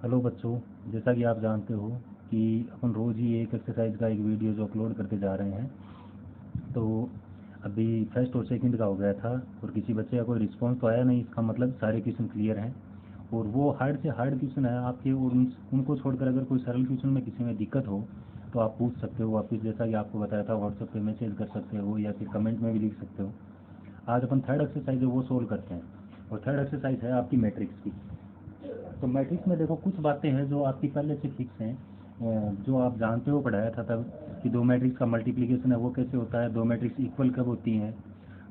Hello बच्चों, जैसा कि आप जानते हो कि अपन रोज़ ही एक एक्सरसाइज का एक वीडियो जो अपलोड करते जा रहे हैं। तो अभी फर्स्ट और सेकंड का हो गया था और किसी बच्चे का कोई रिस्पांस तो आया नहीं। इसका मतलब सारे क्वेश्चन क्लियर हैं और वो हार्ड से हार्ड क्वेश्चन है आपके। और उनको छोड़कर अगर कोई सरल क्वेश्चन में किसी में दिक्कत हो तो आप पूछ सकते हो वापस, जैसा कि आपको बताया था। व्हाट्सएप पे मैसेज कर सकते हो या फिर कमेंट में भी लिख सकते हो। आज अपन थर्ड एक्सरसाइज है वो सोल्व करते हैं और थर्ड एक्सरसाइज है आपकी मैट्रिक्स की। तो मैट्रिक्स में देखो कुछ बातें हैं जो आपकी पहले से फिक्स हैं, जो आप जानते हो, पढ़ाया था तब कि दो मैट्रिक्स का मल्टीप्लिकेशन है वो कैसे होता है, दो मैट्रिक्स इक्वल कब होती हैं।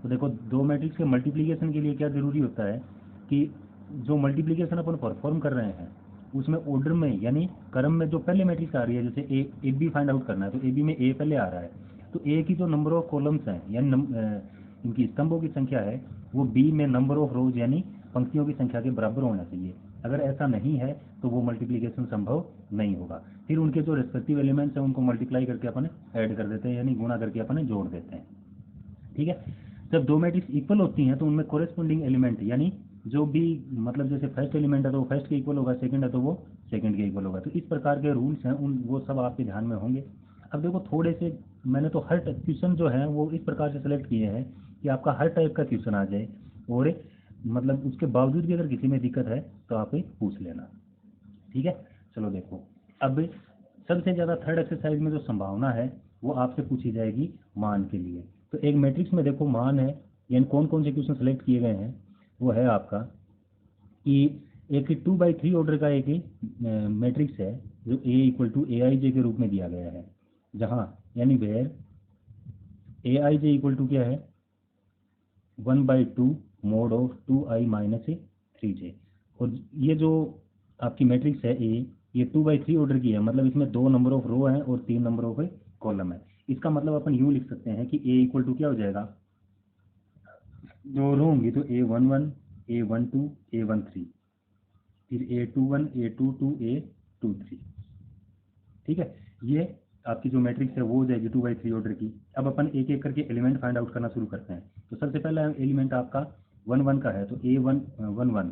तो देखो दो मैट्रिक्स के मल्टीप्लिकेशन के लिए क्या ज़रूरी होता है कि जो मल्टीप्लिकेशन अपन परफॉर्म कर रहे हैं उसमें ऑर्डर में यानी क्रम में जो पहले मैट्रिक्स आ रही है, जैसे ए बी फाइंड आउट करना है तो ए बी में ए पहले आ रहा है, तो ए की जो नंबर ऑफ कॉलम्स हैं यानी इनकी स्तंभों की संख्या है वो बी में नंबर ऑफ रोज यानी पंक्तियों की संख्या के बराबर होना चाहिए। अगर ऐसा नहीं है तो वो मल्टीप्लिकेशन संभव नहीं होगा। फिर उनके जो रेस्पेक्टिव एलिमेंट्स हैं उनको मल्टीप्लाई करके अपन ऐड कर देते हैं यानी गुणा करके अपन जोड़ देते हैं। ठीक है। जब दो मैट्रिक्स इक्वल होती हैं तो उनमें कोरेस्पोंडिंग एलिमेंट यानी जो भी, मतलब जैसे फर्स्ट एलिमेंट है तो वो फर्स्ट के इक्वल होगा, सेकंड है तो वो सेकंड के इक्वल होगा। तो इस प्रकार के रूल्स हैं उन वो सब आपके ध्यान में होंगे। अब देखो थोड़े से मैंने तो हर क्वेश्चन जो है वो इस प्रकार से सेलेक्ट किए हैं कि आपका हर टाइप का क्वेश्चन आ जाए और मतलब उसके बावजूद भी अगर किसी में दिक्कत है तो आप पूछ लेना। ठीक है। चलो देखो, अब सबसे ज़्यादा थर्ड एक्सरसाइज में जो संभावना है वो आपसे पूछी जाएगी मान के लिए। तो एक मैट्रिक्स में देखो मान है यानी कौन कौन से क्वेश्चन सेलेक्ट किए गए हैं। वो है आपका कि एक 2/3 ऑर्डर का एक मैट्रिक्स है जो ए इक्वल टू ए आई जे के रूप में दिया गया है, जहाँ यानी where A I J equal to क्या है 1/2 मोड ऑफ 2i-3j। और ये जो आपकी मैट्रिक्स है ए, ये 2/3 ऑर्डर की है, मतलब इसमें 2 नंबर ऑफ रो हैं और 3 नंबर ऑफ कॉलम है। इसका मतलब अपन यूँ लिख सकते हैं कि ए इक्वल टू क्या हो जाएगा, जो रो होंगी तो A11 A12 A13, फिर A21 A22 A23। ठीक है। ये आपकी जो मैट्रिक्स है वो हो जाएगी 2/3 ऑर्डर की। अब अपन एक एक करके एलिमेंट फाइंड आउट करना शुरू करते हैं। तो सबसे पहला एलिमेंट आपका 1 1 का है, तो A1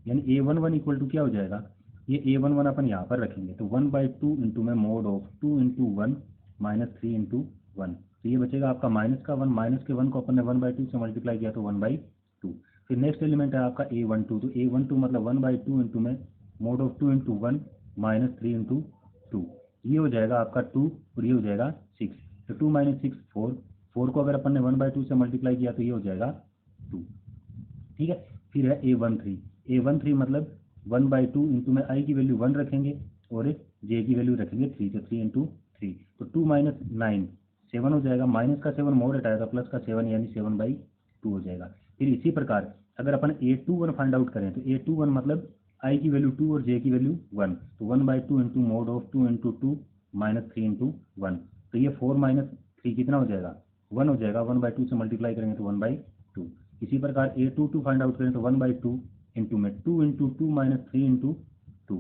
यानी A11 इक्वल टू क्या हो जाएगा, ये A11 अपन यहाँ पर रखेंगे तो 1/2 इंटू में मोड ऑफ 2 इंटू 1 -3 इंटू 1। तो ये बचेगा आपका माइनस का 1, माइनस के 1 को अपन ने 1/2 से मल्टीप्लाई किया तो 1/2। फिर नेक्स्ट एलिमेंट है आपका A12, तो A12 मतलब 1/2 इंटू में मोड ऑफ 2 इंटू 1 -3 इंटू 2। ये हो जाएगा आपका 2 और ये हो जाएगा 6। तो 2 - 6 4, 4 को अगर अपन ने 1/2 से मल्टीप्लाई किया तो ये हो जाएगा 2। ठीक है। फिर है A13 मतलब 1/2 इंटू में आई की वैल्यू 1 रखेंगे और जे की वैल्यू रखेंगे 3, तो 3 इंटू 3, तो 2 - 9 7 हो जाएगा। माइनस का 7 मोड हटाया था प्लस का 7 यानी 7/2 हो जाएगा। फिर इसी प्रकार अगर अपन A21 फाइंड आउट करें तो A21 मतलब आई की वैल्यू 2 और जे की वैल्यू 1, तो 1/2 into mode of 2 into 2 -3 into 1। तो ये 4 - 3 कितना हो जाएगा 1 हो जाएगा। 1/2 से मल्टीप्लाई करेंगे तो 1/2। इसी प्रकार A22 फाइंड आउट करें तो 1/2 इंटू में 2 इंटू 2 -3 इंटू 2,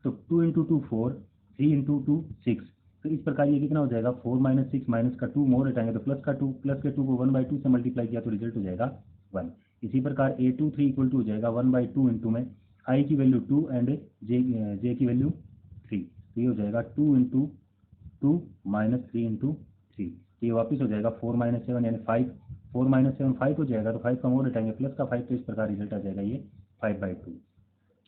तो 2 इंटू 2 4, 3 इंटू 2 6। तो इस प्रकार ये कितना हो जाएगा 4 - 6 माइनस का 2 मोड हटाएंगे तो प्लस का 2, प्लस के 2 को 1/2 से मल्टीप्लाई किया तो रिजल्ट हो जाएगा 1। इसी प्रकार A23 इक्वल टू हो जाएगा 1/2 इंटू में आई की वैल्यू 2 एंड जे की वैल्यू 3, तो ये हो जाएगा 2 इंटू 2 -3 इंटू 3। ये वापस हो जाएगा 4 - 7 यानी 5, 4 - 7 5 हो जाएगा, तो 5 का मोड हटाएंगे प्लस का 5, तो इस प्रकार रिजल्ट आ जाएगा ये 5/2।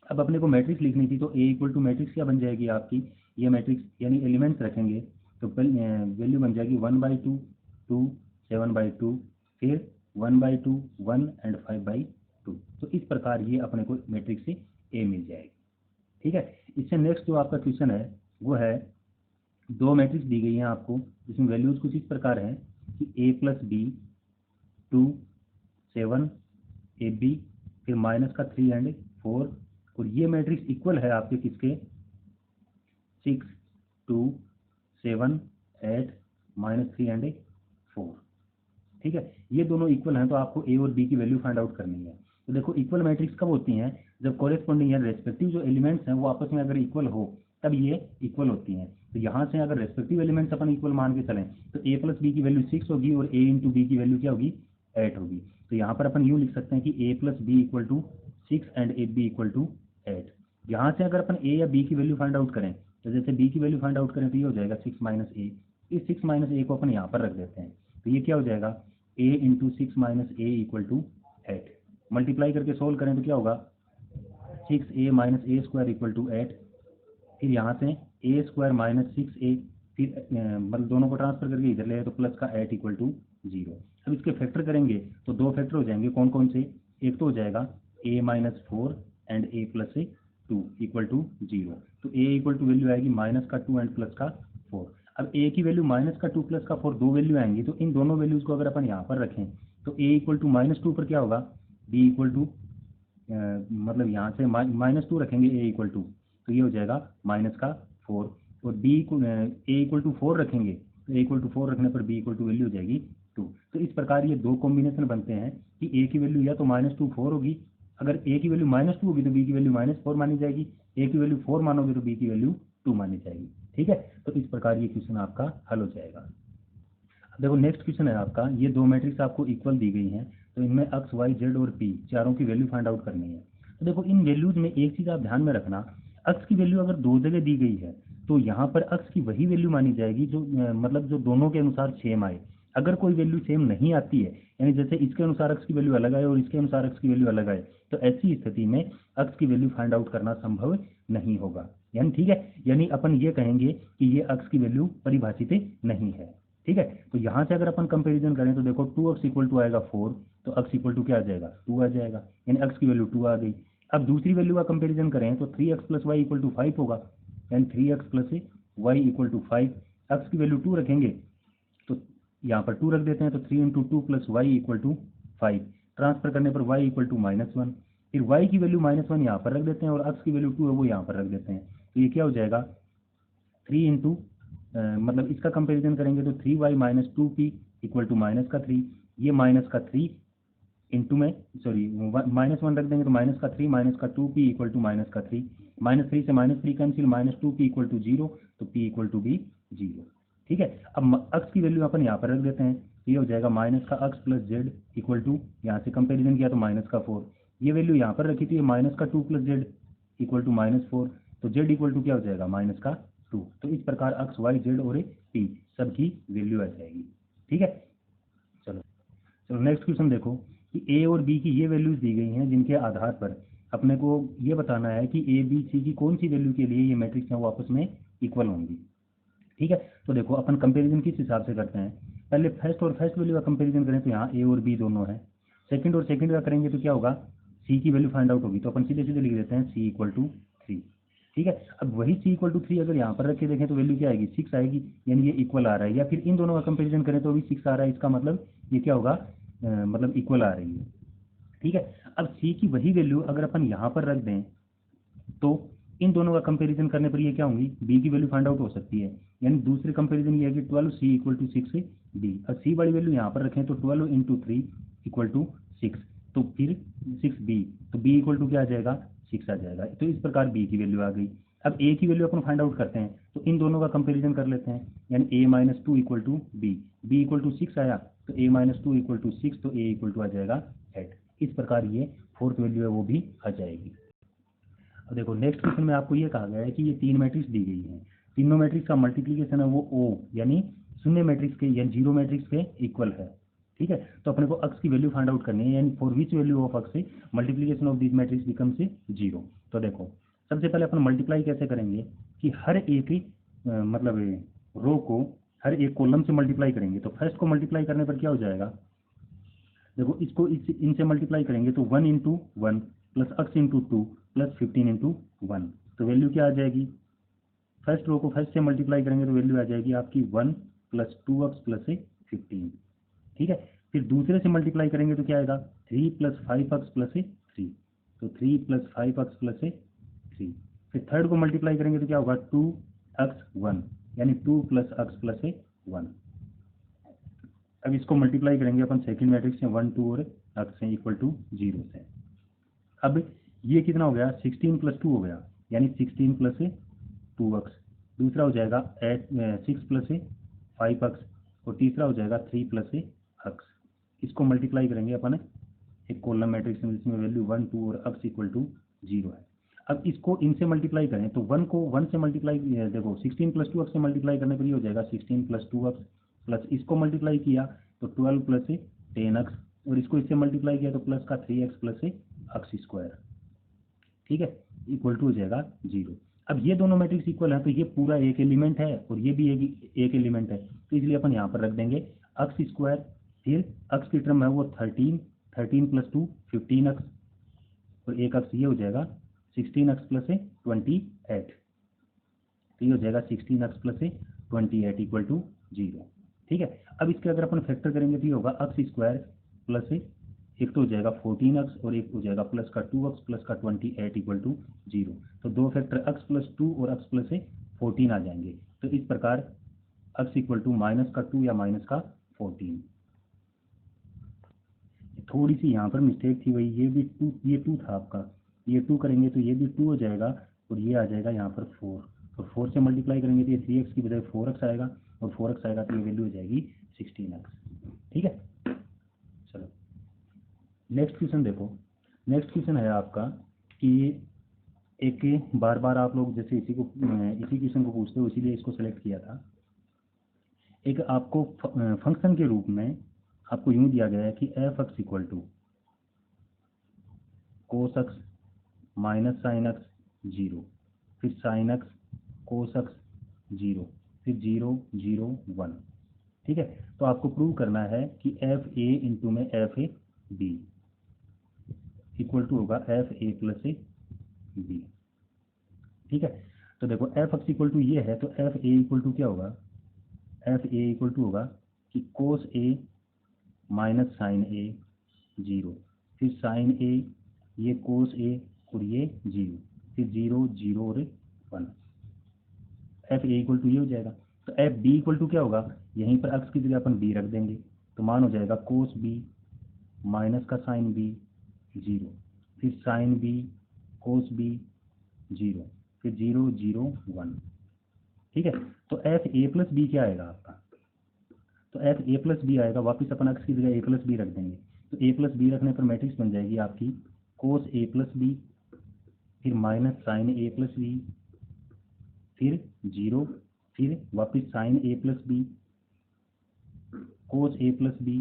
अब अपने को मैट्रिक्स लिखनी थी तो ए इक्वल टू मैट्रिक्स क्या बन जाएगी आपकी, ये मैट्रिक्स यानी एलिमेंट्स रखेंगे तो वैल्यू बन जाएगी 1/2 2 7/2, फिर 1/2 1 एंड 5/2। तो इस प्रकार ये अपने को मैट्रिक्स से ए मिल जाएगी। ठीक है। इससे नेक्स्ट जो आपका क्वेश्चन है वो है, दो मैट्रिक्स दी गई हैं आपको जिसमें वैल्यूज कुछ इस प्रकार हैं कि A+B 2 7 AB, फिर माइनस का 3 एंड 4। और ये मैट्रिक्स इक्वल है आपके किसके 6 2 7 8 -3 एंड 4। ठीक है। ये दोनों इक्वल हैं तो आपको ए और बी की वैल्यू फाइंड आउट करनी है। तो देखो इक्वल मैट्रिक्स कब होती हैं, जब कॉरेस्पॉन्डिंग या रेस्पेक्टिव जो एलिमेंट्स हैं वो आपस में अगर इक्वल हो तब ये इक्वल होती हैं। तो यहाँ से अगर रेस्पेक्टिव एलिमेंट्स अपन इक्वल मान के चलें तो A+B की वैल्यू 6 होगी और A इंटू बी की वैल्यू क्या होगी 8 होगी। तो यहाँ पर अपन यूँ लिख सकते हैं कि A+B equal to 6 and AB equal to 8। यहाँ से अगर अपन ए या बी की वैल्यू फाइंड आउट करें, तो जैसे बी की वैल्यू फाइंड आउट करें तो ये हो जाएगा 6 माइनस ए। इस 6 माइनस ए को अपन यहाँ पर रख देते हैं, तो ये क्या हो जाएगा, a into 6 minus A equal to 8। Multiply करके सोल्व करें तो क्या होगा, 6a minus a square equal to 8। फिर यहाँ से ए स्क्वायर माइनस 6a, फिर मतलब दोनों को ट्रांसफर करके इधर ले तो प्लस का 8 इक्वल टू 0। अब इसके फैक्टर करेंगे तो दो फैक्टर हो जाएंगे, कौन कौन से, एक तो हो जाएगा a minus 4 and a plus 2 equal to 0। तो a इक्वल टू वैल्यू आएगी माइनस का 2 एंड प्लस का 4। अब a की वैल्यू माइनस का 2 प्लस का 4 दो वैल्यू आएंगी, तो इन दोनों वैल्यूज को अगर अपन यहाँ पर रखें तो a इक्वल टू माइनस 2 पर क्या होगा, b इक्वल टू मतलब यहाँ से माइनस 2 रखेंगे a इक्वल टू, तो ये हो जाएगा माइनस का 4। और b a इक्वल टू 4 रखेंगे तो a इक्वल टू 4 रखने पर b इक्वल टू वैल्यू हो जाएगी 2। तो इस प्रकार ये दो कॉम्बिनेशन बनते हैं कि a की वैल्यू या तो माइनस 2 4 होगी, अगर a की वैल्यू माइनस 2 होगी तो b की वैल्यू माइनस 4 मानी जाएगी, a की वैल्यू 4 मानोगे तो b की वैल्यू 2 मानी जाएगी। ठीक है, तो इस प्रकार ये क्वेश्चन आपका हल हो जाएगा। देखो नेक्स्ट क्वेश्चन है आपका, ये दो मैट्रिक्स आपको इक्वल दी गई हैं, तो इनमें x y z और p चारों की वैल्यू फाइंड आउट करनी है। तो देखो इन वैल्यूज में एक चीज़ आप ध्यान में रखना, x की वैल्यू अगर दो जगह दी गई है तो यहाँ पर x की वही वैल्यू मानी जाएगी जो मतलब जो दोनों के अनुसार सेम आए। अगर कोई वैल्यू सेम नहीं आती है, यानी जैसे इसके अनुसार x की वैल्यू अलग आए और इसके अनुसार x की वैल्यू अलग आए, तो ऐसी स्थिति में x की वैल्यू फाइंड आउट करना संभव नहीं होगा। यानी ठीक है, यानी अपन ये कहेंगे कि ये x की वैल्यू परिभाषित नहीं है। ठीक है, तो यहाँ से अगर अपन कंपैरिजन करें तो देखो 2x इक्वल टू आएगा 4, तो x इक्वल टू क्या आ जाएगा 2 आ जाएगा, यानी x की वैल्यू 2 आ गई। अब दूसरी वैल्यू का कंपैरिजन करें तो 3x plus Y equal to 5 होगा, यानी 3x plus Y equal to 5। x की वैल्यू 2 रखेंगे तो यहाँ पर 2 रख देते हैं, तो 3 into 2 plus Y equal to 5। Transfer करने पर y इक्वल टू -1, फिर y की वैल्यू -1 यहाँ पर रख देते हैं और x की वैल्यू 2 है वो यहाँ पर रख देते हैं, तो ये क्या हो जाएगा 3 इंटू मतलब इसका कंपैरिजन करेंगे तो 3y minus 2p equal to minus का 3, ये माइनस का 3 इंटू में सॉरी -1 रख देंगे तो माइनस का 3 माइनस का 2p इक्वल टू माइनस का 3, -3 से -3 कैंसिल, -2p इक्वल टू 0, तो p इक्वल टू भी 0। ठीक है, अब x की वैल्यू अपन यहाँ पर रख देते हैं, ये हो जाएगा माइनस का x plus Z equal to, यहाँ से कंपेरिजन किया तो माइनस का 4, ये वैल्यू यहाँ पर रखी थी माइनस का 2 प्लस जेड इक्वल टू -4, तो z इक्वल टू क्या हो जाएगा माइनस का 2। तो इस प्रकार x y z और p सबकी वैल्यू आ जाएगी। ठीक है, चलो चलो नेक्स्ट क्वेश्चन देखो कि a और b की ये वैल्यूज दी गई हैं जिनके आधार पर अपने को ये बताना है कि a b c की कौन सी वैल्यू के लिए ये मैट्रिक्स हैं वो आपस में इक्वल होंगी। ठीक है, तो देखो अपन कंपैरिजन किस हिसाब से करते हैं, पहले फर्स्ट और फर्स्ट वैल्यू का कंपैरिजन करें तो यहाँ a और b दोनों है, सेकंड और सेकंड का करेंगे तो क्या होगा c की वैल्यू फाइंड आउट होगी, तो अपन सीधे सीधे लिख देते हैं c इक्वल टू 3। ठीक है, अब वही c इक्वल टू 3 अगर यहाँ पर रख के देखें तो वैल्यू क्या आएगी 6 आएगी, यानी ये इक्वल आ रहा है, या फिर इन दोनों का कंपैरिजन करें तो भी 6 आ रहा है, इसका मतलब ये क्या होगा मतलब इक्वल आ रही है। ठीक है, अब c की वही वैल्यू अगर अपन यहाँ पर रख दें तो इन दोनों का कंपैरिजन करने पर ये क्या होंगी b की वैल्यू फाइंड आउट हो सकती है, यानी दूसरे कंपैरिजन ये है कि 12c इक्वल टू 6b। अब c वाली वैल्यू यहाँ पर रखें तो 12 इंटू 3 इक्वल टू 6, तो फिर 6b, तो b इक्वल टू क्या आ जाएगा 6 आ जाएगा। तो इस प्रकार b की वैल्यू आ गई। अब a की वैल्यू अपन फाइंड आउट करते हैं तो इन दोनों का कंपेरिजन कर लेते हैं, यानी a minus 2 equal to b, b equal to 6 आया तो a माइनस 2 इक्वल टू 6, तो a इक्वल टू आ जाएगा 8। इस प्रकार ये फोर्थ वैल्यू है वो भी आ जाएगी। अब देखो नेक्स्ट क्वेश्चन में आपको ये कहा गया है कि ये तीन मैट्रिक्स दी गई हैं, तीनों मैट्रिक्स का मल्टीप्लिकेशन है वो O यानी शून्य मैट्रिक्स के या जीरो मैट्रिक्स के इक्वल है। ठीक है, तो अपने को x की वैल्यू फाइंड आउट करनी है, यानी for which value of x multiplication of this matrix become से 0। तो देखो सबसे पहले अपन मल्टीप्लाई कैसे करेंगे कि हर एक मतलब रो को हर एक कॉलम से मल्टीप्लाई करेंगे, तो फर्स्ट को मल्टीप्लाई करने पर क्या हो जाएगा, देखो इसको इनसे मल्टीप्लाई करेंगे तो 1 into 1 plus x into 2 plus 15 into 1, तो वैल्यू क्या आ जाएगी, फर्स्ट रो को फर्स्ट से मल्टीप्लाई करेंगे तो वैल्यू आ जाएगी आपकी 1 प्लस 2x प्लस 15। ठीक है, फिर दूसरे से मल्टीप्लाई करेंगे तो क्या आएगा 3 प्लस 5x प्लस 3, तो 3 प्लस 5x प्लस 3। फिर थर्ड को मल्टीप्लाई करेंगे तो क्या होगा 2x1 यानी 2 प्लस x प्लस 1। अब इसको मल्टीप्लाई करेंगे अपन सेकंड मैट्रिक्स से 1 2 और x से इक्वल टू 0 से। अब ये कितना हो गया 16 प्लस 2 हो गया, यानी 16 प्लस 2x, दूसरा हो जाएगा 6 प्लस 5x और तीसरा हो जाएगा 3 प्लस x। इसको मल्टीप्लाई करेंगे अपन एक कॉलम मैट्रिक्स में जिसमें वैल्यू 1 2 और x इक्वल टू 0 है। अब इसको इनसे मल्टीप्लाई करें तो 1 को 1 से मल्टीप्लाई, देखो 16 + 2x से मल्टीप्लाई करने पर ये हो जाएगा 16 + 2x, प्लस इसको मल्टीप्लाई किया तो 12 + 10x, और इसको इससे मल्टीप्लाई किया तो प्लस का 3x + x², ठीक है, इक्वल टू हो जाएगा 0। अब ये दोनों मैट्रिक्स इक्वल है तो ये पूरा एक एलिमेंट है और ये भी एक एलिमेंट है, तो इसलिए अपन यहाँ पर रख देंगे x², फिर x की टर्म है वो 13 + 2 15x, और एक x ये हो जाएगा 16x + 28, तो ये हो जाएगा 16x + 28 इक्वल टू 0, ठीक है। अब इसके अगर अपन फैक्टर करेंगे तो ये होगा x² प्लस एक तो हो जाएगा 14x और एक हो जाएगा प्लस का 2x प्लस का 28 इक्वल टू 0, तो दो फैक्टर x + 2 और x + 14 आ जाएंगे। तो इस प्रकार x इक्वल टू -2 या -14। थोड़ी सी यहाँ पर मिस्टेक थी भाई, ये 2 था आपका, ये 2 करेंगे तो ये भी 2 हो जाएगा और ये आ जाएगा यहाँ पर 4, और 4 से मल्टीप्लाई करेंगे तो ये 3x की बजाय 4x आएगा, और 4x आएगा तो ये वैल्यू हो जाएगी 16x, ठीक है। चलो नेक्स्ट क्वेश्चन देखो। नेक्स्ट क्वेश्चन है आपका कि एक बार बार आप लोग जैसे इसी क्वेश्चन को पूछते हो, इसीलिए इसको सेलेक्ट किया था। एक आपको फंक्शन के रूप में आपको यूं दिया गया है कि f(x) equal to cos x minus sin x 0, फिर sin x cos x 0, फिर 0 0 1, ठीक है। तो आपको प्रूव करना है कि fa इंटू में fb इक्वल टू होगा fa प्लस b, ठीक है। तो देखो f(x) इक्वल टू ये है तो fa इक्वल टू क्या होगा, fa इक्वल टू होगा कि cos a minus sine a 0, फिर साइन a, ये cos a और ये 0, फिर 0 0 और 1, fa इक्वल टू ये हो जाएगा। तो fb इक्वल टू क्या होगा, यहीं पर x की जगह अपन b रख देंगे, तो मान हो जाएगा cos b माइनस का साइन b 0, फिर साइन b cos b 0, फिर 0 0 1, ठीक है। तो fa प्लस b क्या आएगा आपका, तो fa प्लस बी आएगा, वापस अपन x की जगह a प्लस बी रख देंगे, तो a प्लस बी रखने पर मैट्रिक्स बन जाएगी आपकी cos a प्लस बी, फिर minus sine a plus B, फिर 0, फिर वापस साइन a प्लस बी, cos a प्लस बी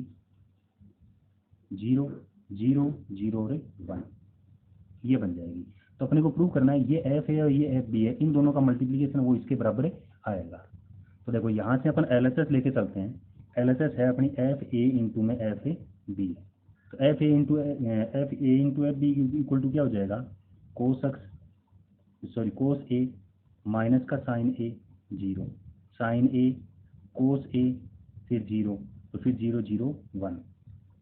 0 0 0 और 1, ये बन जाएगी। तो अपने को प्रूव करना है ये f है और ये f b है, इन दोनों का मल्टीप्लीकेशन वो इसके बराबर आएगा। तो देखो यहाँ से अपन LHS लेके चलते हैं, LHS है अपनी fa इंटू में fb, तो fa into fb equal to क्या हो जाएगा, cos a माइनस का sine a 0, sine a cos a, फिर 0, तो फिर 0 0 1,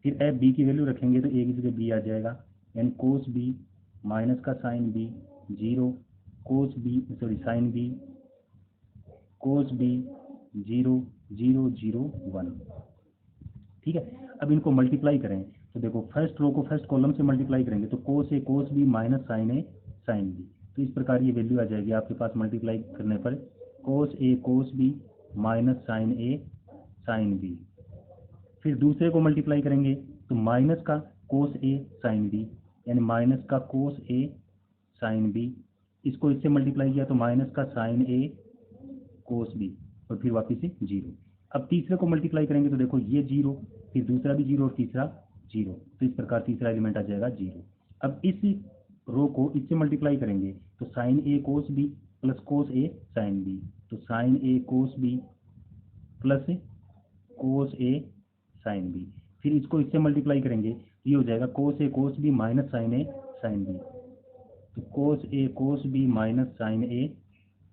फिर fb की वैल्यू रखेंगे तो a की जगह b आ जाएगा, यानी cos b माइनस का sine b 0, sine b cos b 0 0 0 1, ठीक है। अब इनको मल्टीप्लाई करें तो देखो फर्स्ट रो को फर्स्ट कॉलम से मल्टीप्लाई करेंगे तो cos a cos b minus sine a sine b, तो इस प्रकार ये वैल्यू आ जाएगी आपके पास मल्टीप्लाई करने पर cos a cos b minus sine a sine b। फिर दूसरे को मल्टीप्लाई करेंगे तो माइनस का cos a साइन b, यानी माइनस का cos a साइन b, इसको इससे मल्टीप्लाई किया तो माइनस का साइन a cos b, और फिर वापस से 0। अब तीसरे को मल्टीप्लाई करेंगे तो देखो ये 0, फिर दूसरा भी 0 और तीसरा 0, तो इस प्रकार तीसरा एलिमेंट आ जाएगा 0। अब इस रो को इससे मल्टीप्लाई करेंगे तो sine a cos b plus cos a sine b, तो sine a cos b plus cos a sine b, फिर इसको इससे मल्टीप्लाई करेंगे ये हो जाएगा cos a cos b minus sine a sine b, तो cos a cos b minus sine a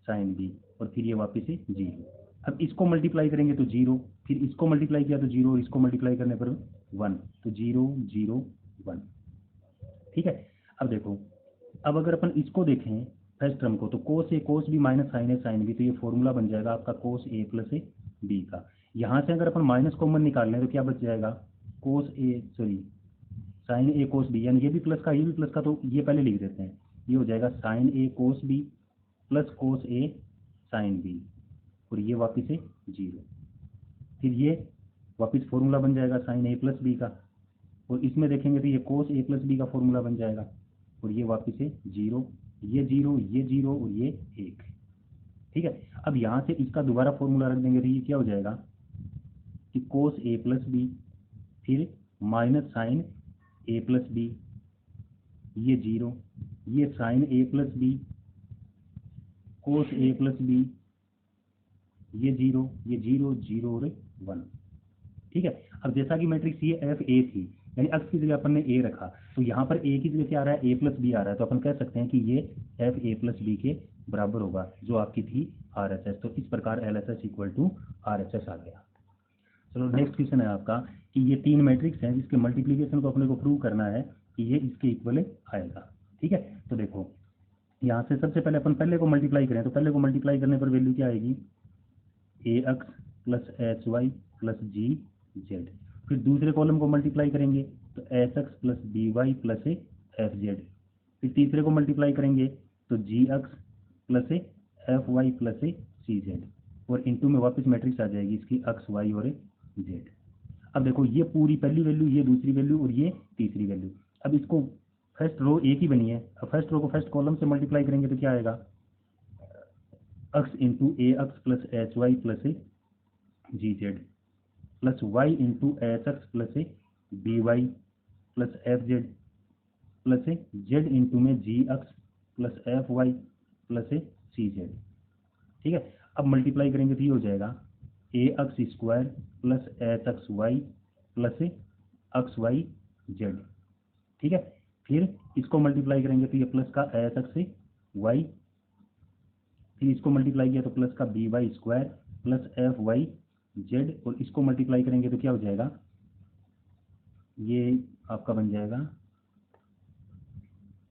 sine b, और फिर ये वापस से 0। अब इसको मल्टीप्लाई करेंगे तो 0, फिर इसको मल्टीप्लाई किया तो 0, और इसको मल्टीप्लाई करने पर 1, तो 0 0 1, ठीक है। अब देखो, अब अगर अपन इसको देखें फर्स्ट टर्म को तो cos a cos b minus sine a sine b, तो ये फॉर्मूला बन जाएगा आपका cos a प्लस b का। यहाँ से अगर अपन माइनस कॉमन निकाल लें तो क्या बच जाएगा, साइन a cos b, यानी ये भी प्लस का ये भी प्लस का, तो ये पहले लिख देते हैं, ये हो जाएगा sine a cos b plus cos a sine b, और ये वापस से 0, फिर ये वापस फॉर्मूला बन जाएगा साइन a प्लस b का, और इसमें देखेंगे तो ये cos a प्लस b का फॉर्मूला बन जाएगा, और ये वापस से 0 ये 0, ये 0 और ये 1। ठीक है, अब यहाँ से इसका दोबारा फॉर्मूला रख देंगे तो ये क्या हो जाएगा कि कोस ए प्लस बी, फिर माइनस साइन ए प्लस बी, ये 0, ये साइन ए प्लस बी, कोस ए प्लस बी, ये 0, ये 0, 0 और 1। ठीक है, अब जैसा कि मैट्रिक्स ये एफ ए थी, यानी अक्स की जगह अपन ने ए रखा, तो यहाँ पर ए की जगह क्या आ रहा है, ए प्लस बी आ रहा है, तो अपन कह सकते हैं कि ये एफ ए प्लस बी के बराबर होगा, जो आपकी थी आर एस एस। तो इस प्रकार L S S equal to R S S आ गया। चलो नेक्स्ट क्वेश्चन है आपका कि ये 3 मैट्रिक्स हैं जिसके मल्टीप्लीकेशन को अपने को प्रूव करना है कि ये इसके इक्वल आएगा। ठीक है, तो देखो यहाँ से सबसे पहले अपन पहले को मल्टीप्लाई करें, तो पहले को मल्टीप्लाई करने पर वैल्यू क्या आएगी, a x plus h y plus g z. फिर दूसरे कॉलम को मल्टीप्लाई करेंगे तो s x plus b y plus f z. फिर तीसरे को मल्टीप्लाई करेंगे तो g x plus F y plus c z, और इनटू में वापस मैट्रिक्स आ जाएगी इसकी एक्स वाई और जेड। अब देखो ये पूरी पहली वैल्यू, ये दूसरी वैल्यू और ये तीसरी वैल्यू। अब इसको फर्स्ट रो एक ही बनी है, अब फर्स्ट रो को फर्स्ट कॉलम से मल्टीप्लाई करेंगे तो क्या आएगा, x into a x plus h y plus g z plus y into h x plus b y plus f z plus z into में g x plus F y plus c z. ठीक है, अब multiply करेंगे तो ये हो जाएगा a x square plus h x y plus x y z. ठीक है, फिर इसको मल्टीप्लाई करेंगे तो ये प्लस का एच एक्स वाई, फिर इसको मल्टीप्लाई किया तो प्लस का B Y square plus F Y Z, और इसको मल्टीप्लाई करेंगे तो क्या हो जाएगा, ये आपका बन जाएगा,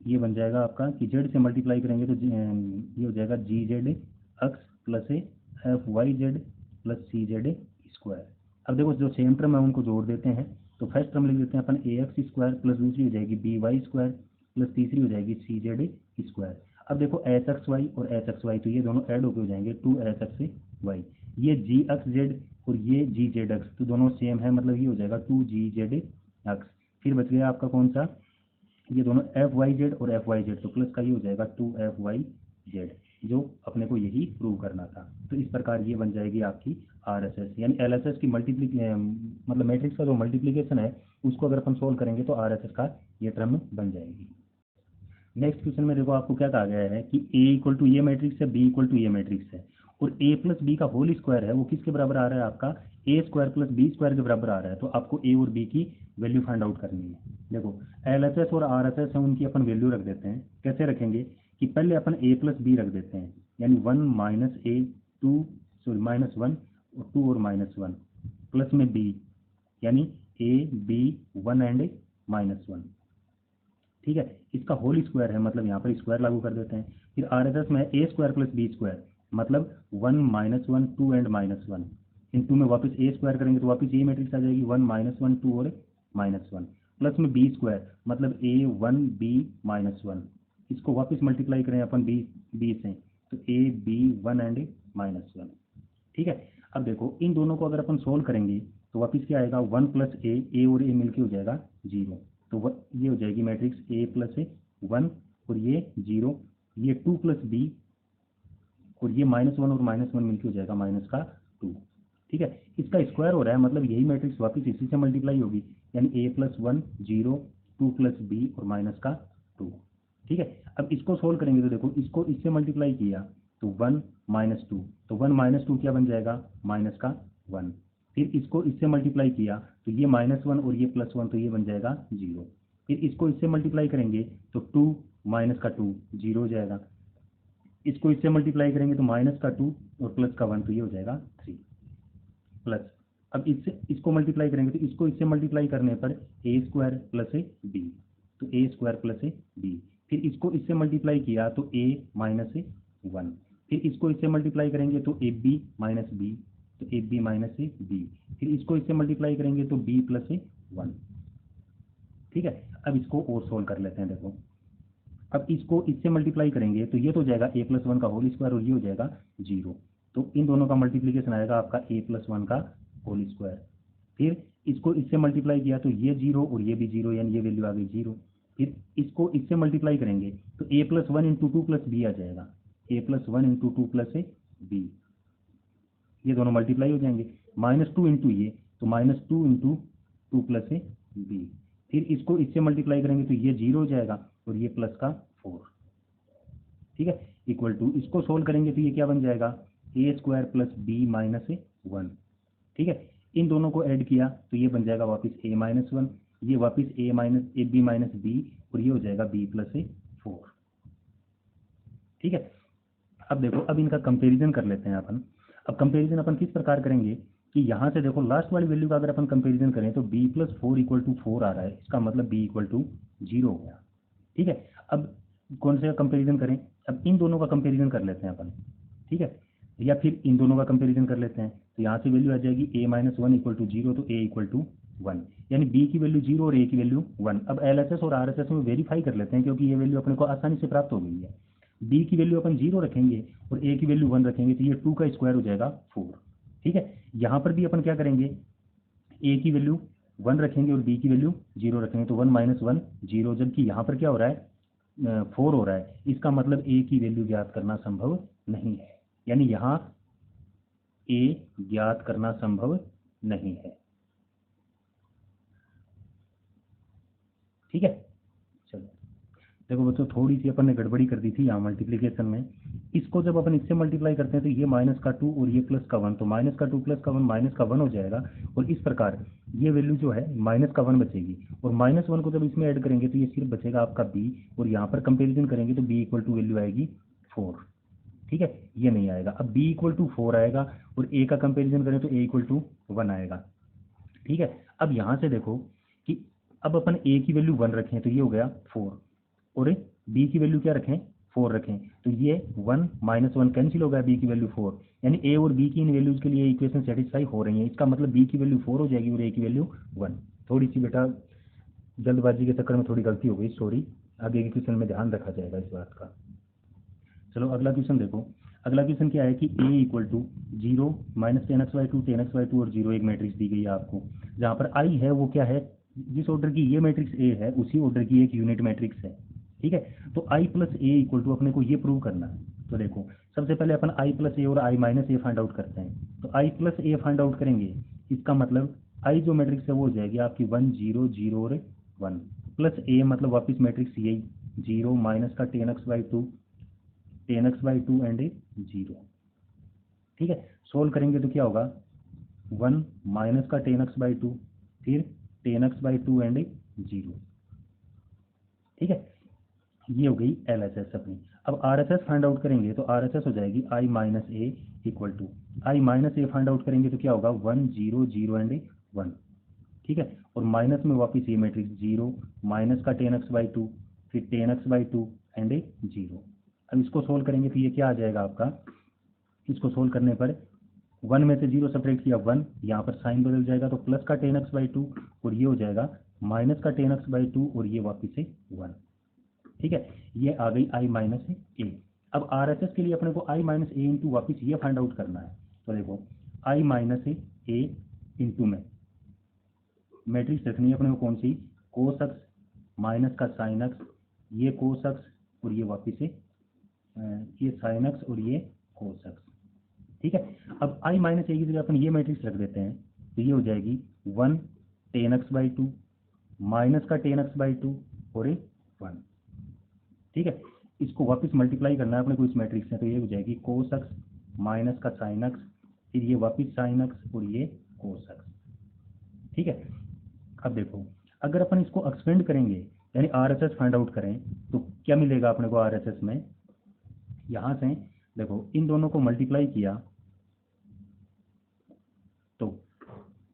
ये बन जाएगा आपका कि जेड से मल्टीप्लाई करेंगे तो ये हो जाएगा g z x plus F Y z plus c z square. अब देखो जो सेम टर्म है उनको जोड़ देते हैं, तो फर्स्ट टर्म लिख देते हैं अपन ए एक्स स्क्वायर प्लस दूसरी हो जाएगी बी वाई स्क्वायर प्लस तीसरी हो जाएगी सी जेड स्क्वायर। अब देखो एच एक्स वाई और एच एक्स वाई, तो ये दोनों ऐड होकर हो जाएंगे 2 एच एक्स वाई। ये जी एक्स जेड और ये जी जेड एक्स, तो दोनों सेम है, मतलब ये हो जाएगा 2 जी जेड एक्स। फिर बच गया आपका कौन सा, ये दोनों एफ वाई जेड और एफ वाई जेड, तो प्लस का ये हो जाएगा 2 एफ वाई जेड, जो अपने को यही प्रूव करना था। तो इस प्रकार ये बन जाएगी आपकी आर एस एस, यानी एल एस एस की मतलब मैट्रिक्स का जो मल्टीप्लीकेशन है उसको अगर अपन सोल्व करेंगे तो आर एस एस का ये टर्म बन जाएगी। नेक्स्ट क्वेश्चन में देखो आपको क्या कहा गया है कि ए इक्वल टू ये मैट्रिक्स है, बी इक्वल टू ये मैट्रिक्स है, और ए प्लस बी का होल स्क्वायर है वो किसके बराबर आ रहा है, आपका ए स्क्वायर प्लस बी स्क्वायर के बराबर आ रहा है। तो आपको ए और बी की वैल्यू फाइंड आउट करनी है। देखो एल एस एस और आर एस एस है, उनकी अपन वैल्यू रख देते हैं। कैसे रखेंगे कि पहले अपन ए प्लस बी रख देते हैं, यानी 1 माइनस ए 2 सॉरी माइनस 1 और 2 और माइनस 1 प्लस में बी, यानी ए बी 1 एंड -1। ठीक है, इसका होल स्क्वायर है, मतलब यहाँ पर स्क्वायर लागू कर देते हैं। फिर आर एस एस में ए स्क्वायर प्लस बी स्क्वायर, मतलब 1 -1 2 एंड -1, इन टू में वापस ए स्क्वायर करेंगे तो वापस ये मैट्रिक्स आ जाएगी 1 -1 2 और -1, प्लस में बी स्क्वायर, मतलब ए 1 बी -1, इसको वापस मल्टीप्लाई करें अपन बी से, तो ए बी 1 एंड -1। ठीक है, अब देखो इन दोनों को अगर अपन सोल्व करेंगे तो वापस क्या आएगा, 1 प्लस ए और ए मिलके हो जाएगा 0, तो ये हो जाएगी मैट्रिक्स ए प्लस 1 और ये 0, ये 2 प्लस बी और ये -1 और -1 मिलके हो जाएगा -2। ठीक है, इसका स्क्वायर हो रहा है, मतलब यही मैट्रिक्स वापस इसी से मल्टीप्लाई होगी, यानी ए प्लस 1 0 2 प्लस बी और -2। ठीक है, अब इसको सोल्व करेंगे तो देखो इसको इससे मल्टीप्लाई किया तो 1 -2, तो 1 -2 क्या बन जाएगा, -1। फिर इसको इससे मल्टीप्लाई किया तो ये -1 और ये +1, तो ये बन जाएगा 0। फिर इसको इससे मल्टीप्लाई करेंगे तो 2 -2 0 हो जाएगा। इसको इससे मल्टीप्लाई करेंगे तो -2 और +1, तो ये हो जाएगा 3 प्लस। अब इससे इसको मल्टीप्लाई करेंगे तो इसको इससे मल्टीप्लाई करने पर ए स्क्वायर प्लस बी, तो ए स्क्वायर प्लस बी। फिर इसको इससे मल्टीप्लाई किया तो a -1, फिर इसको इससे मल्टीप्लाई करेंगे तो ए बी माइनस बी, तो ए बी माइनस बी। फिर इसको इससे मल्टीप्लाई करेंगे तो b प्लस 1। ठीक है, अब इसको और सोल्व कर लेते हैं। देखो अब इसको इससे मल्टीप्लाई करेंगे तो ये तो हो जाएगा a + 1 का होल स्क्वायर और ये हो जाएगा 0, तो इन दोनों का मल्टीप्लीकेशन आएगा आपका a + 1 का होल स्क्वायर। फिर इसको इससे मल्टीप्लाई किया तो ये 0 और ये भी 0, यानी ये वैल्यू आ गई 0। फिर इसको इससे मल्टीप्लाई करेंगे तो a plus one into two plus b आ जाएगा, a plus one into two plus b, ये दोनों मल्टीप्लाई हो जाएंगे। माइनस टू इंटू ये, तो minus two into two plus B, फिर इसको इससे मल्टीप्लाई करेंगे तो ये 0 हो जाएगा और ये प्लस का 4, ठीक है, इक्वल टू इसको सोल्व करेंगे तो ये क्या बन जाएगा, a square plus B minus 1, ठीक है। इन दोनों को ऐड किया तो ये बन जाएगा वापस a माइनस 1, ये वापस ए बी माइनस बी, और ये हो जाएगा b प्लस 4, ठीक है। अब देखो, अब इनका कंपैरिजन कर लेते हैं अपन। अब कंपैरिजन अपन किस प्रकार करेंगे कि यहाँ से देखो लास्ट वाली वैल्यू का अगर अपन कंपैरिजन करें तो b प्लस 4 इक्वल टू 4 आ रहा है, इसका मतलब b इक्वल टू 0 हो गया, ठीक है। अब कौन से का कंपैरिजन करें, अब इन दोनों का कंपैरिजन कर लेते हैं अपन, ठीक है, या फिर इन दोनों का कंपैरिजन कर लेते हैं। तो यहाँ से वैल्यू आ जाएगी a माइनस 1 इक्वल टू 0, तो a इक्वल टू 1, यानी b की वैल्यू 0 और a की वैल्यू 1। अब LHS और RHS में वेरीफाई कर लेते हैं क्योंकि ये वैल्यू अपने को आसानी से प्राप्त हो गई है। b की वैल्यू अपन 0 रखेंगे और a की वैल्यू 1 रखेंगे तो ये 2 का स्क्वायर हो जाएगा 4, ठीक है। यहाँ पर भी अपन क्या करेंगे, a की वैल्यू 1 रखेंगे और b की वैल्यू 0 रखेंगे, तो 1 माइनस 1 0, जबकि यहाँ पर क्या हो रहा है 4 हो रहा है, इसका मतलब a की वैल्यू ज्ञात करना संभव नहीं है, यानी यहाँ a ज्ञात करना संभव नहीं है, ठीक है। चलो देखो बच्चों, थोड़ी सी अपन ने गड़बड़ी कर दी थी यहाँ मल्टीप्लिकेशन में। इसको जब अपन इससे मल्टीप्लाई करते हैं तो ये माइनस का 2 और ये प्लस का 1, तो माइनस का 2 प्लस का 1 माइनस का 1 हो जाएगा, और इस प्रकार ये वैल्यू जो है माइनस का 1 बचेगी, और माइनस 1 को जब इसमें ऐड करेंगे तो ये सिर्फ बचेगा आपका b, और यहाँ पर कंपेरिजन करेंगे तो b इक्वल टू वैल्यू आएगी 4, ठीक है, ये नहीं आएगा। अब b इक्वल टू 4 आएगा और a का कंपेरिजन करें तो a इक्वल टू 1 आएगा, ठीक है। अब यहाँ से देखो कि अब अपन a की वैल्यू 1 रखें तो ये हो गया 4, और b की वैल्यू क्या रखें 4 रखें, तो ये 1 माइनस 1 कैंसिल हो गया, b की वैल्यू 4, यानी a और b की इन वैल्यूज के लिए इक्वेशन सेटिस्फाई हो रही है, इसका मतलब b की वैल्यू 4 हो जाएगी और a की वैल्यू 1। थोड़ी सी बेटा जल्दबाजी के चक्कर में थोड़ी गलती हो गई, सॉरी, आगे के क्वेश्चन में ध्यान रखा जाएगा इस बात का। चलो अगला क्वेश्चन देखो। अगला क्वेश्चन क्या है कि a equal to 0 minus 10x/2 10x/2 और 0 एक मैट्रिक्स दी गई है आपको, जहाँ पर i है वो क्या है, जिस ऑर्डर की ये मैट्रिक्स a है उसी ऑर्डर की एक यूनिट मैट्रिक्स है, ठीक है। तो i plus A equal to अपने को ये प्रूव करना है। तो देखो सबसे पहले अपन i प्लस ए और i minus A find out करते हैं। तो i plus A find out करेंगे, इसका मतलब i जो मैट्रिक्स है वो हो जाएगी आपकी 1 0 0 और 1, प्लस a मतलब वापस मैट्रिक्स यही 0 माइनस का 10x/2 10x/2 एंड 0, ठीक है। सोल्व करेंगे तो क्या होगा 1 माइनस का 10x/2 फिर 10x/2 एंड 0, ठीक है। ये हो गई LHS अपनी। अब RHS फाइंड आउट करेंगे तो RHS हो जाएगी i minus A equal to i minus A find out करेंगे तो क्या होगा 1 0 0 एंड 1, ठीक है, और माइनस में वापस ये मैट्रिक्स 0 माइनस का 10x/2 फिर 10x/2 एंड 0। अब इसको सोल्व करेंगे तो ये क्या आ जाएगा आपका, इसको सोल्व करने पर 1 में से 0 सब्ट्रैक्ट किया 1, यहाँ पर साइन बदल जाएगा तो प्लस का 10x/2 और ये हो जाएगा माइनस का 10x/2 और ये वापस से 1, ठीक है। ये आ गई i माइनस ए। अब RHS के लिए अपने को i माइनस ए इंटू वापिस ये फाइंड आउट करना है। तो देखो i माइनस ए इंटू में मैट्रिक्स रखनी है अपने को कौन सी, कोस एक्स माइनस का साइन एक्स, ये कोस एक्स और ये वापिस से ये साइन एक्स और ये कोस एक्स, ठीक है। अब i माइनस ए की जगह अपन ये मैट्रिक्स रख देते हैं तो ये हो जाएगी 1 10x/2 माइनस का 10x/2 और 1, ठीक है। इसको वापस मल्टीप्लाई करना है अपने को इस मैट्रिक्स से, तो ये हो जाएगी कोस एक्स माइनस का साइन एक्स फिर ये वापस साइन एक्स और ये कोस एक्स, ठीक है। अब देखो अगर अपन इसको एक्सपेंड करेंगे यानी RHS फाइंड आउट करें तो क्या मिलेगा अपने को RHS में, यहाँ से देखो इन दोनों को मल्टीप्लाई किया तो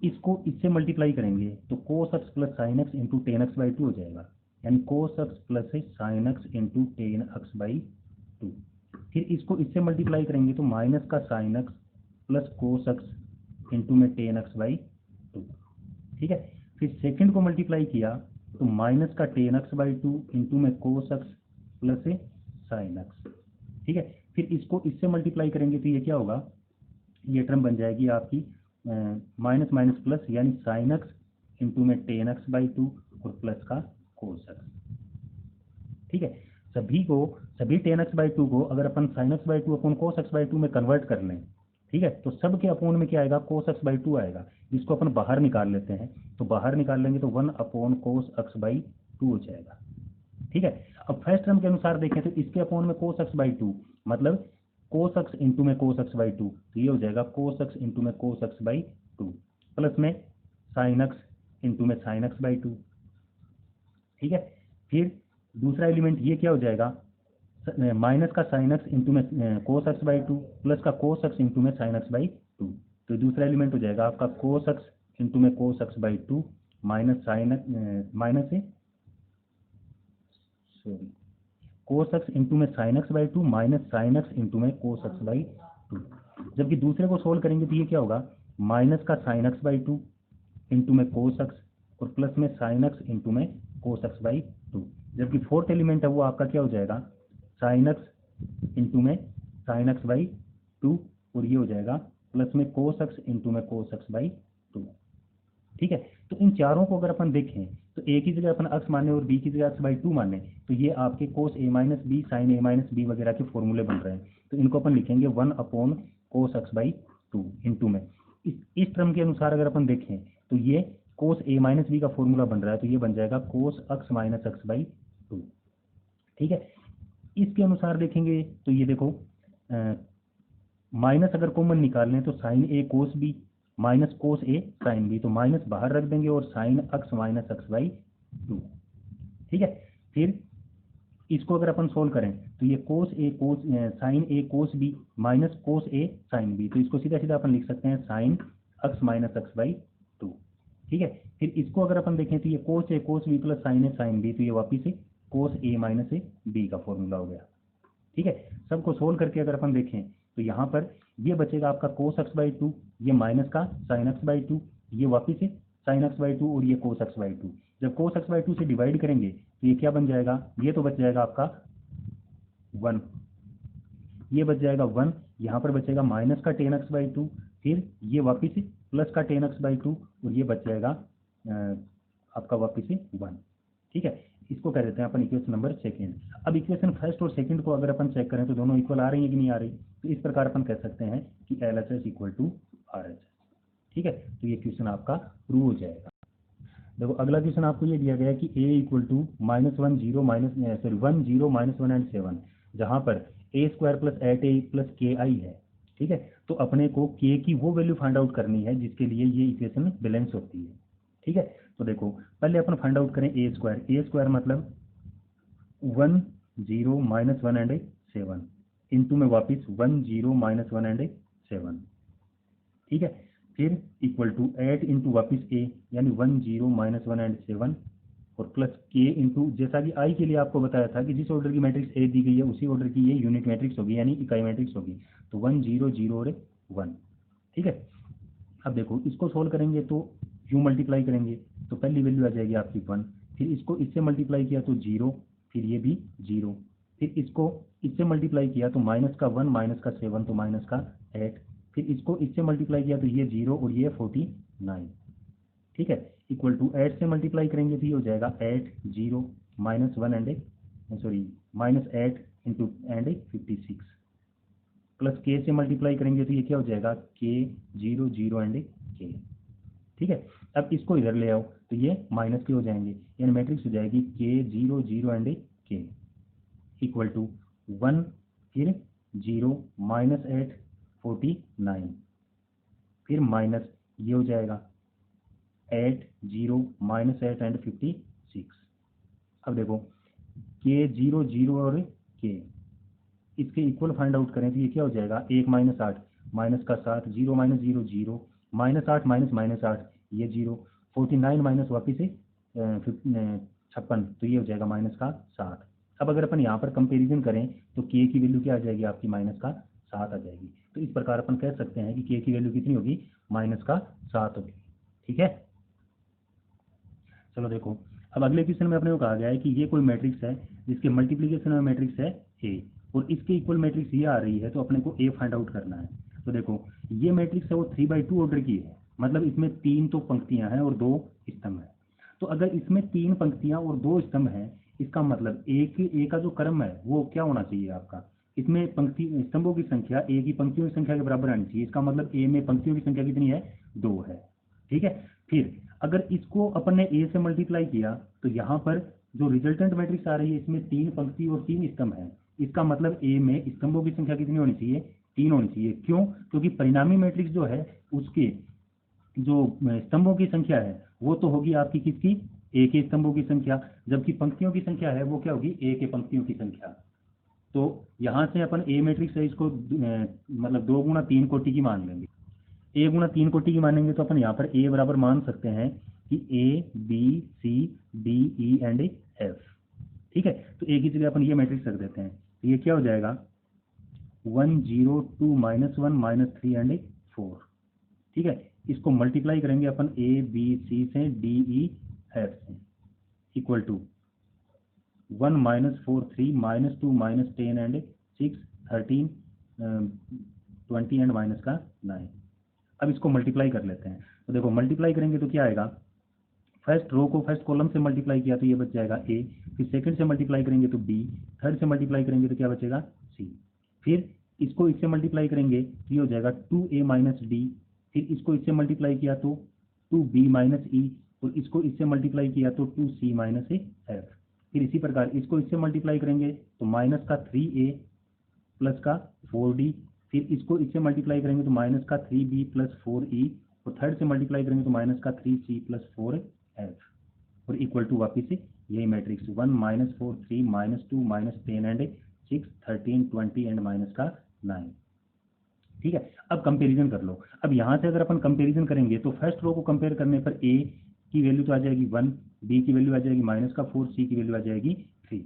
इसको इससे मल्टीप्लाई करेंगे तो cos x plus sine x into 10x/2 हो जाएगा, यानी cos x plus sine x into 10x/2। फिर इसको इससे मल्टीप्लाई करेंगे तो माइनस का sine x plus cos x into में 10x/2, ठीक है। फिर सेकंड को मल्टीप्लाई किया तो माइनस का 10x/2 इंटू में cos x plus sine x, ठीक है। फिर इसको इससे मल्टीप्लाई करेंगे तो ये क्या होगा, ये टर्म बन जाएगी आपकी माइनस माइनस प्लस यानी साइन एक्स इंटू में 10x/2 और प्लस का कोस एक्स, ठीक है। सभी tan x/2 को अगर अपन sin x/2 upon cos x/2 में कन्वर्ट कर लें, ठीक है, तो सब के अपोन में क्या आएगा, cos x/2 आएगा, जिसको अपन बाहर निकाल लेते हैं। तो बाहर निकाल लेंगे तो 1 अपॉन cos x/2 हो जाएगा। ठीक है। अब फर्स्ट टर्म के अनुसार देखें तो इसके अपोन में cos x/2 मतलब cos x इंटू में cos x/2, तो ये हो जाएगा cos x इंटू में cos x/2 प्लस में sin x इंटू में sin x/2। ठीक है। फिर दूसरा एलिमेंट ये क्या हो जाएगा, माइनस का sin x इंटू में cos x/2 प्लस का cos x इंटू में sin x/2। तो दूसरा एलिमेंट हो जाएगा आपका cos x इंटू में cos x/2 minus sin x minus से सॉरी cos x इंटू में sin x/2 minus sin x into में cos x/2। जबकि दूसरे को सोल्व करेंगे तो ये क्या होगा, माइनस का sin x/2 इंटू में cos x और प्लस में sin x इंटू में cos x/2। जबकि फोर्थ एलिमेंट है वो आपका क्या हो जाएगा, sin x इंटू में sin x/2 और ये हो जाएगा प्लस में cos x इंटू में cos x/2। ठीक है। तो इन चारों को अगर अपन देखें तो ए की जगह अपन x माने और बी की जगह x/2 माने तो ये आपके cos a minus B sin a minus B वगैरह के फॉर्मूले बन रहे हैं। तो इनको अपन लिखेंगे 1 अपॉन cos x/2 इंटू में इस टर्म के अनुसार अगर अपन देखें तो ये cos a माइनस बी का फॉर्मूला बन रहा है, तो ये बन जाएगा cos x माइनस x/2। ठीक है। इसके अनुसार देखेंगे तो ये देखो माइनस अगर कॉमन निकाल लें तो sin a cos b minus cos a sin b, तो माइनस बाहर रख देंगे और sin x माइनस x/2। ठीक है। फिर इसको अगर अपन सोल्व करें तो ये sin a cos b minus cos a sin b, तो इसको सीधा सीधा अपन लिख सकते हैं sin x माइनस x/2। ठीक है। फिर इसको अगर अपन देखें तो ये cos a cos b plus sin a sin b, तो ये वापिस से cos a minus a b का फॉर्मूला हो गया। ठीक है। सबको सोल्व करके अगर अपन देखें तो यहाँ पर ये बचेगा आपका cos x/2, ये माइनस का sin x/2, ये वापिस से sin x/2 और ये cos x/2। जब cos x/2 से डिवाइड करेंगे तो ये क्या बन जाएगा, ये तो बच जाएगा आपका 1, ये बच जाएगा 1, यहाँ पर बचेगा माइनस का tan x/2, फिर ये वापिस से प्लस का tan x/2 और ये बच जाएगा आपका वापिस से 1। ठीक है। इसको कह देते हैं अपन इक्वेशन नंबर सेकेंड। अब इक्वेशन फर्स्ट और सेकंड को अगर अपन चेक करें तो दोनों इक्वल आ रही है कि नहीं आ रही, तो इस प्रकार अपन कह सकते हैं कि LHS इक्वल टू RHS। ठीक है। तो ये क्वेश्चन आपका प्रूव हो जाएगा। देखो अगला क्वेश्चन आपको ये दिया गया है कि a इक्वल टू -1 0 1 0 -1 एंड 7, जहाँ पर a square plus 8a plus ki है। ठीक है। तो अपने को k की वो वैल्यू फाइंड आउट करनी है जिसके लिए ये इक्वेशन बैलेंस होती है। ठीक है। तो देखो पहले अपन फाइंड आउट करें a स्क्वायर मतलब 1 0 -1 एंड 7 इंटू में वापिस 1 0 -1 एंड 7। ठीक है। फिर इक्वल टू 8 इंटू वापिस a यानी 1 0 -1 एंड 7 और प्लस k इंटू, जैसा कि i के लिए आपको बताया था कि जिस ऑर्डर की मैट्रिक्स a दी गई है उसी ऑर्डर की ये यूनिट मैट्रिक्स होगी यानी इकाई मैट्रिक्स होगी। तो 1 0 0 और 1। ठीक है। अब देखो इसको सोल्व करेंगे तो यूँ मल्टीप्लाई करेंगे तो पहली वैल्यू आ जाएगी आपकी 1, फिर इसको इससे मल्टीप्लाई किया तो 0, फिर ये भी 0, फिर इसको इससे मल्टीप्लाई किया तो माइनस का 1 माइनस का 7 तो माइनस का 8, फिर इसको इससे मल्टीप्लाई किया तो ये 0 और ये 49। ठीक है। इक्वल टू 8 से मल्टीप्लाई करेंगे तो ये हो जाएगा 8 0 -1 and -8 into and 56 plus k से मल्टीप्लाई करेंगे तो ये क्या हो जाएगा k 0 0 एंड k। ठीक है। अब इसको इधर ले आओ तो ये माइनस के हो जाएंगे यानी मैट्रिक्स हो जाएगी k 0 0 and k equal to 1 फिर 0 -8 49 फिर माइनस ये हो जाएगा 8 0 -8 एंड 56। अब देखो k 0 0 और k इसके इक्वल फाइंड आउट करें तो ये क्या हो जाएगा 1 -8 माइनस का 7 0 -0 0 -8 माइनस 8 ये 0 49 माइनस वापिस से 56 तो ये हो जाएगा माइनस का 7। अब अगर अपन यहाँ पर कंपैरिजन करें तो k की वैल्यू क्या आ जाएगी आपकी माइनस का 7 आ जाएगी। तो इस प्रकार अपन कह सकते हैं कि k की वैल्यू कितनी होगी माइनस का 7 होगी। ठीक है। चलो देखो अब अगले क्वेश्चन में अपने को कहा गया है कि ये कोई मैट्रिक्स है जिसके मल्टीप्लीकेशन में मैट्रिक्स है a और इसके इक्वल मैट्रिक्स ये आ रही है, तो अपने को a फाइंड आउट करना है। तो देखो ये मैट्रिक्स है वो 3/2 ऑर्डर की है, मतलब इसमें 3 तो पंक्तियां हैं और 2 स्तंभ हैं। तो अगर इसमें 3 पंक्तियां और 2 स्तंभ हैं, इसका मतलब ए का जो क्रम है वो क्या होना चाहिए आपका, इसमें पंक्ति स्तंभों की संख्या ए की पंक्तियों की संख्या के बराबर आनी चाहिए। इसका मतलब ए में पंक्तियों की संख्या कितनी है, 2 है। ठीक है, फिर अगर इसको अपन ने ए से मल्टीप्लाई किया तो यहाँ पर जो रिजल्टेंट मैट्रिक्स आ रही है इसमें 3 पंक्ति और 3 स्तंभ है। इसका मतलब ए में स्तंभों की संख्या कितनी होनी चाहिए, 3 होनी चाहिए। क्यों, क्योंकि परिणामी मैट्रिक्स जो है उसके जो स्तंभों की संख्या है वो तो होगी आपकी किसकी, ए के स्तंभों की संख्या, जबकि पंक्तियों की संख्या है वो क्या होगी, ए के पंक्तियों की संख्या। तो यहाँ से अपन ए मैट्रिक्स है इसको मतलब 2 गुणा 3 कोटि की मान लेंगे। ए गुणा 3 कोटि की मानेंगे तो अपन यहाँ पर ए बराबर मान सकते हैं कि A B C D E and F. ठीक है, तो ए की जगह अपन ये मैट्रिक्स रख देते हैं, तो ये क्या हो जाएगा 1 0 2 -1 -3 एंड 4। ठीक है, इसको मल्टीप्लाई करेंगे अपन ए बी सी से डी ई एफ से, equal to 1 -4 3 -2 -10 and 6 13 20 and minus का 9। अब इसको मल्टीप्लाई कर लेते हैं, तो देखो मल्टीप्लाई करेंगे तो क्या आएगा, फर्स्ट रो को फर्स्ट कॉलम से मल्टीप्लाई किया तो ये बच जाएगा ए, फिर सेकंड से मल्टीप्लाई करेंगे तो बी, थर्ड से मल्टीप्लाई करेंगे तो क्या बचेगा सी, फिर इसको इससे मल्टीप्लाई करेंगे तो ये हो जाएगा 2a माइनस डी, फिर इसको इससे मल्टीप्लाई किया तो 2b माइनस ई, और इसको इससे मल्टीप्लाई किया तो 2c माइनस एफ। फिर इसी प्रकार इसको इससे मल्टीप्लाई करेंगे तो माइनस का 3a प्लस का 4d, फिर इसको इससे मल्टीप्लाई करेंगे तो माइनस का 3b प्लस 4e, और थर्ड से मल्टीप्लाई करेंगे तो माइनस का 3c प्लस 4f, और इक्वल टू वापिस यही मैट्रिक्स 1 -4 3 -2 -10 एंड 6 13 20 एंड माइनस का 9। ठीक है, अब कंपैरिजन कर लो। अब यहाँ से अगर अपन कंपैरिजन करेंगे तो फर्स्ट रो को कंपेयर करने पर ए की वैल्यू तो आ जाएगी 1, बी की वैल्यू आ जाएगी माइनस का 4, सी की वैल्यू आ जाएगी 3।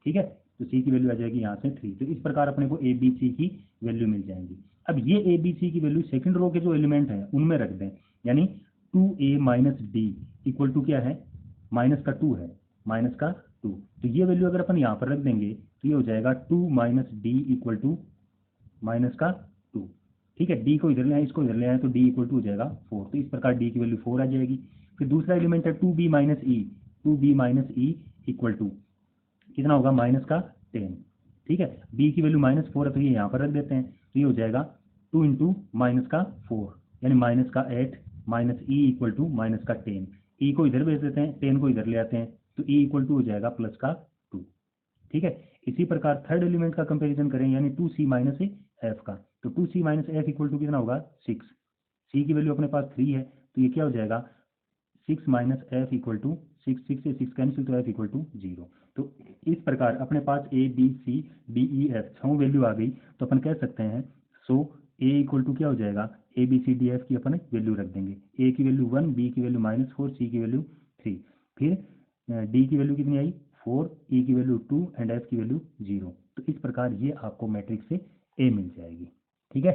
ठीक है, तो सी की वैल्यू आ जाएगी यहाँ से 3। तो इस प्रकार अपने को ए बी सी की वैल्यू मिल जाएंगी। अब ये ए बी सी की वैल्यू सेकंड रो के जो एलिमेंट हैं उनमें रख दें, यानी 2a minus D equal to क्या है, माइनस का 2 है, माइनस का 2। तो ये वैल्यू अगर अपन यहाँ पर रख देंगे तो ये हो जाएगा 2 minus D equal to minus का 2। ठीक है, डी को इधर ले आए, इसको इधर ले आए तो डी इक्वल टू हो जाएगा 4। तो इस प्रकार डी की वैल्यू 4 आ जाएगी। फिर दूसरा एलिमेंट है 2b minus E, 2b minus E equal to कितना होगा माइनस का 10। ठीक है, b की वैल्यू -4 है तो ये यहाँ पर रख देते हैं, तो ये हो जाएगा 2 इंटू माइनस का 4 यानी माइनस का 8 minus E equal to minus का 10। ई को इधर भेज देते हैं, 10 को इधर ले आते हैं, तो ई इक्वल टू हो जाएगा प्लस का 2। ठीक है, इसी प्रकार थर्ड एलिमेंट का कंपैरिजन करें यानी 2c माइनस एफ का, तो 2c minus F equal to कितना होगा 6। सी की वैल्यू अपने पास 3 है तो ये क्या हो जाएगा 6 माइनस एफ इक्वल टू 6, 6 से 6 कैंसिल तो एफ इक्वल टू 0। तो इस प्रकार अपने पास a B C D E f 6 value आ गई, तो अपन कह सकते हैं सो ए इक्वल टू क्या हो जाएगा A B C D F की अपन वैल्यू रख देंगे, ए की वैल्यू 1, बी की वैल्यू -4, सी की वैल्यू 3, फिर डी की वैल्यू कितनी आई 4, ई की वैल्यू 2 एंड एफ की वैल्यू 0। तो इस प्रकार ये आपको मैट्रिक्स से ए मिल जाएगी। ठीक है,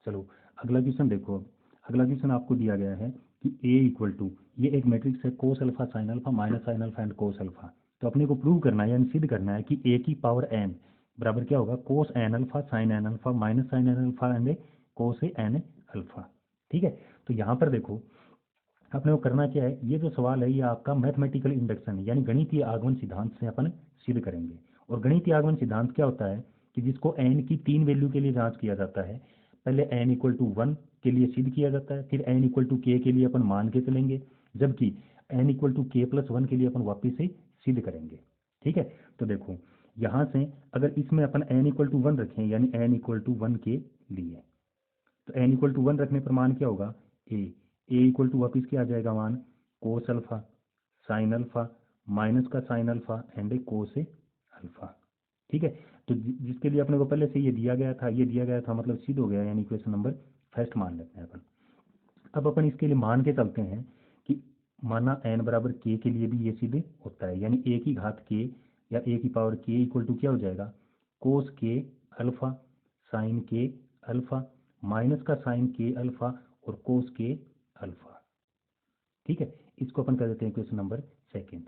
चलो अगला क्वेश्चन देखो। अगला क्वेश्चन आपको दिया गया है कि ए इक्वल टू, ये एक मैट्रिक्स है कोस alpha sin alpha minus sign alpha and cos alpha. तो अपने को प्रूव करना है यानी सिद्ध करना है कि ए की पावर एन बराबर क्या होगा cos n alpha sin n alpha minus sin n alpha and cos n alpha. ठीक है, तो यहाँ पर देखो अपने को करना क्या है, ये जो सवाल है ये आपका मैथमेटिकल इंडक्शन है यानी गणितीय आगमन सिद्धांत से अपन सिद्ध करेंगे। और गणितीय आगमन सिद्धांत क्या होता है कि जिसको एन की 3 वैल्यू के लिए जांच किया जाता है। पहले एन इक्वल टू 1 के लिए सिद्ध किया जाता है, फिर एन इक्वल टू के लिए अपन मान के चलेंगे, जबकि N equal to k plus 1 के लिए अपन वापिस से सिद्ध करेंगे। ठीक है, तो देखो यहाँ से अगर इसमें अपन एन इक्वल टू 1 रखें यानी एन इक्वल टू 1 के लिए, तो एन इक्वल टू 1 रखने पर मान क्या होगा ए इक्वल टू वापिस क्या आ जाएगा मान cos alpha sin alpha minus का sin alpha and cos alpha. ठीक है, तो जिसके लिए अपने को पहले से ये दिया गया था मतलब सिद्ध हो गया यानी इक्वेशन नंबर फर्स्ट मान लेते हैं अपन। अब अपन इसके लिए मान के चलते हैं कि माना एन बराबर के लिए भी ये सिद्ध होता है यानी ए की घात के या ए की पावर के इक्वल टू क्या हो जाएगा कोस के अल्फा साइन के अल्फा माइनस का साइन के अल्फा और कोस के अल्फा। ठीक है, इसको अपन कर देते हैं इक्वेशन नंबर सेकेंड।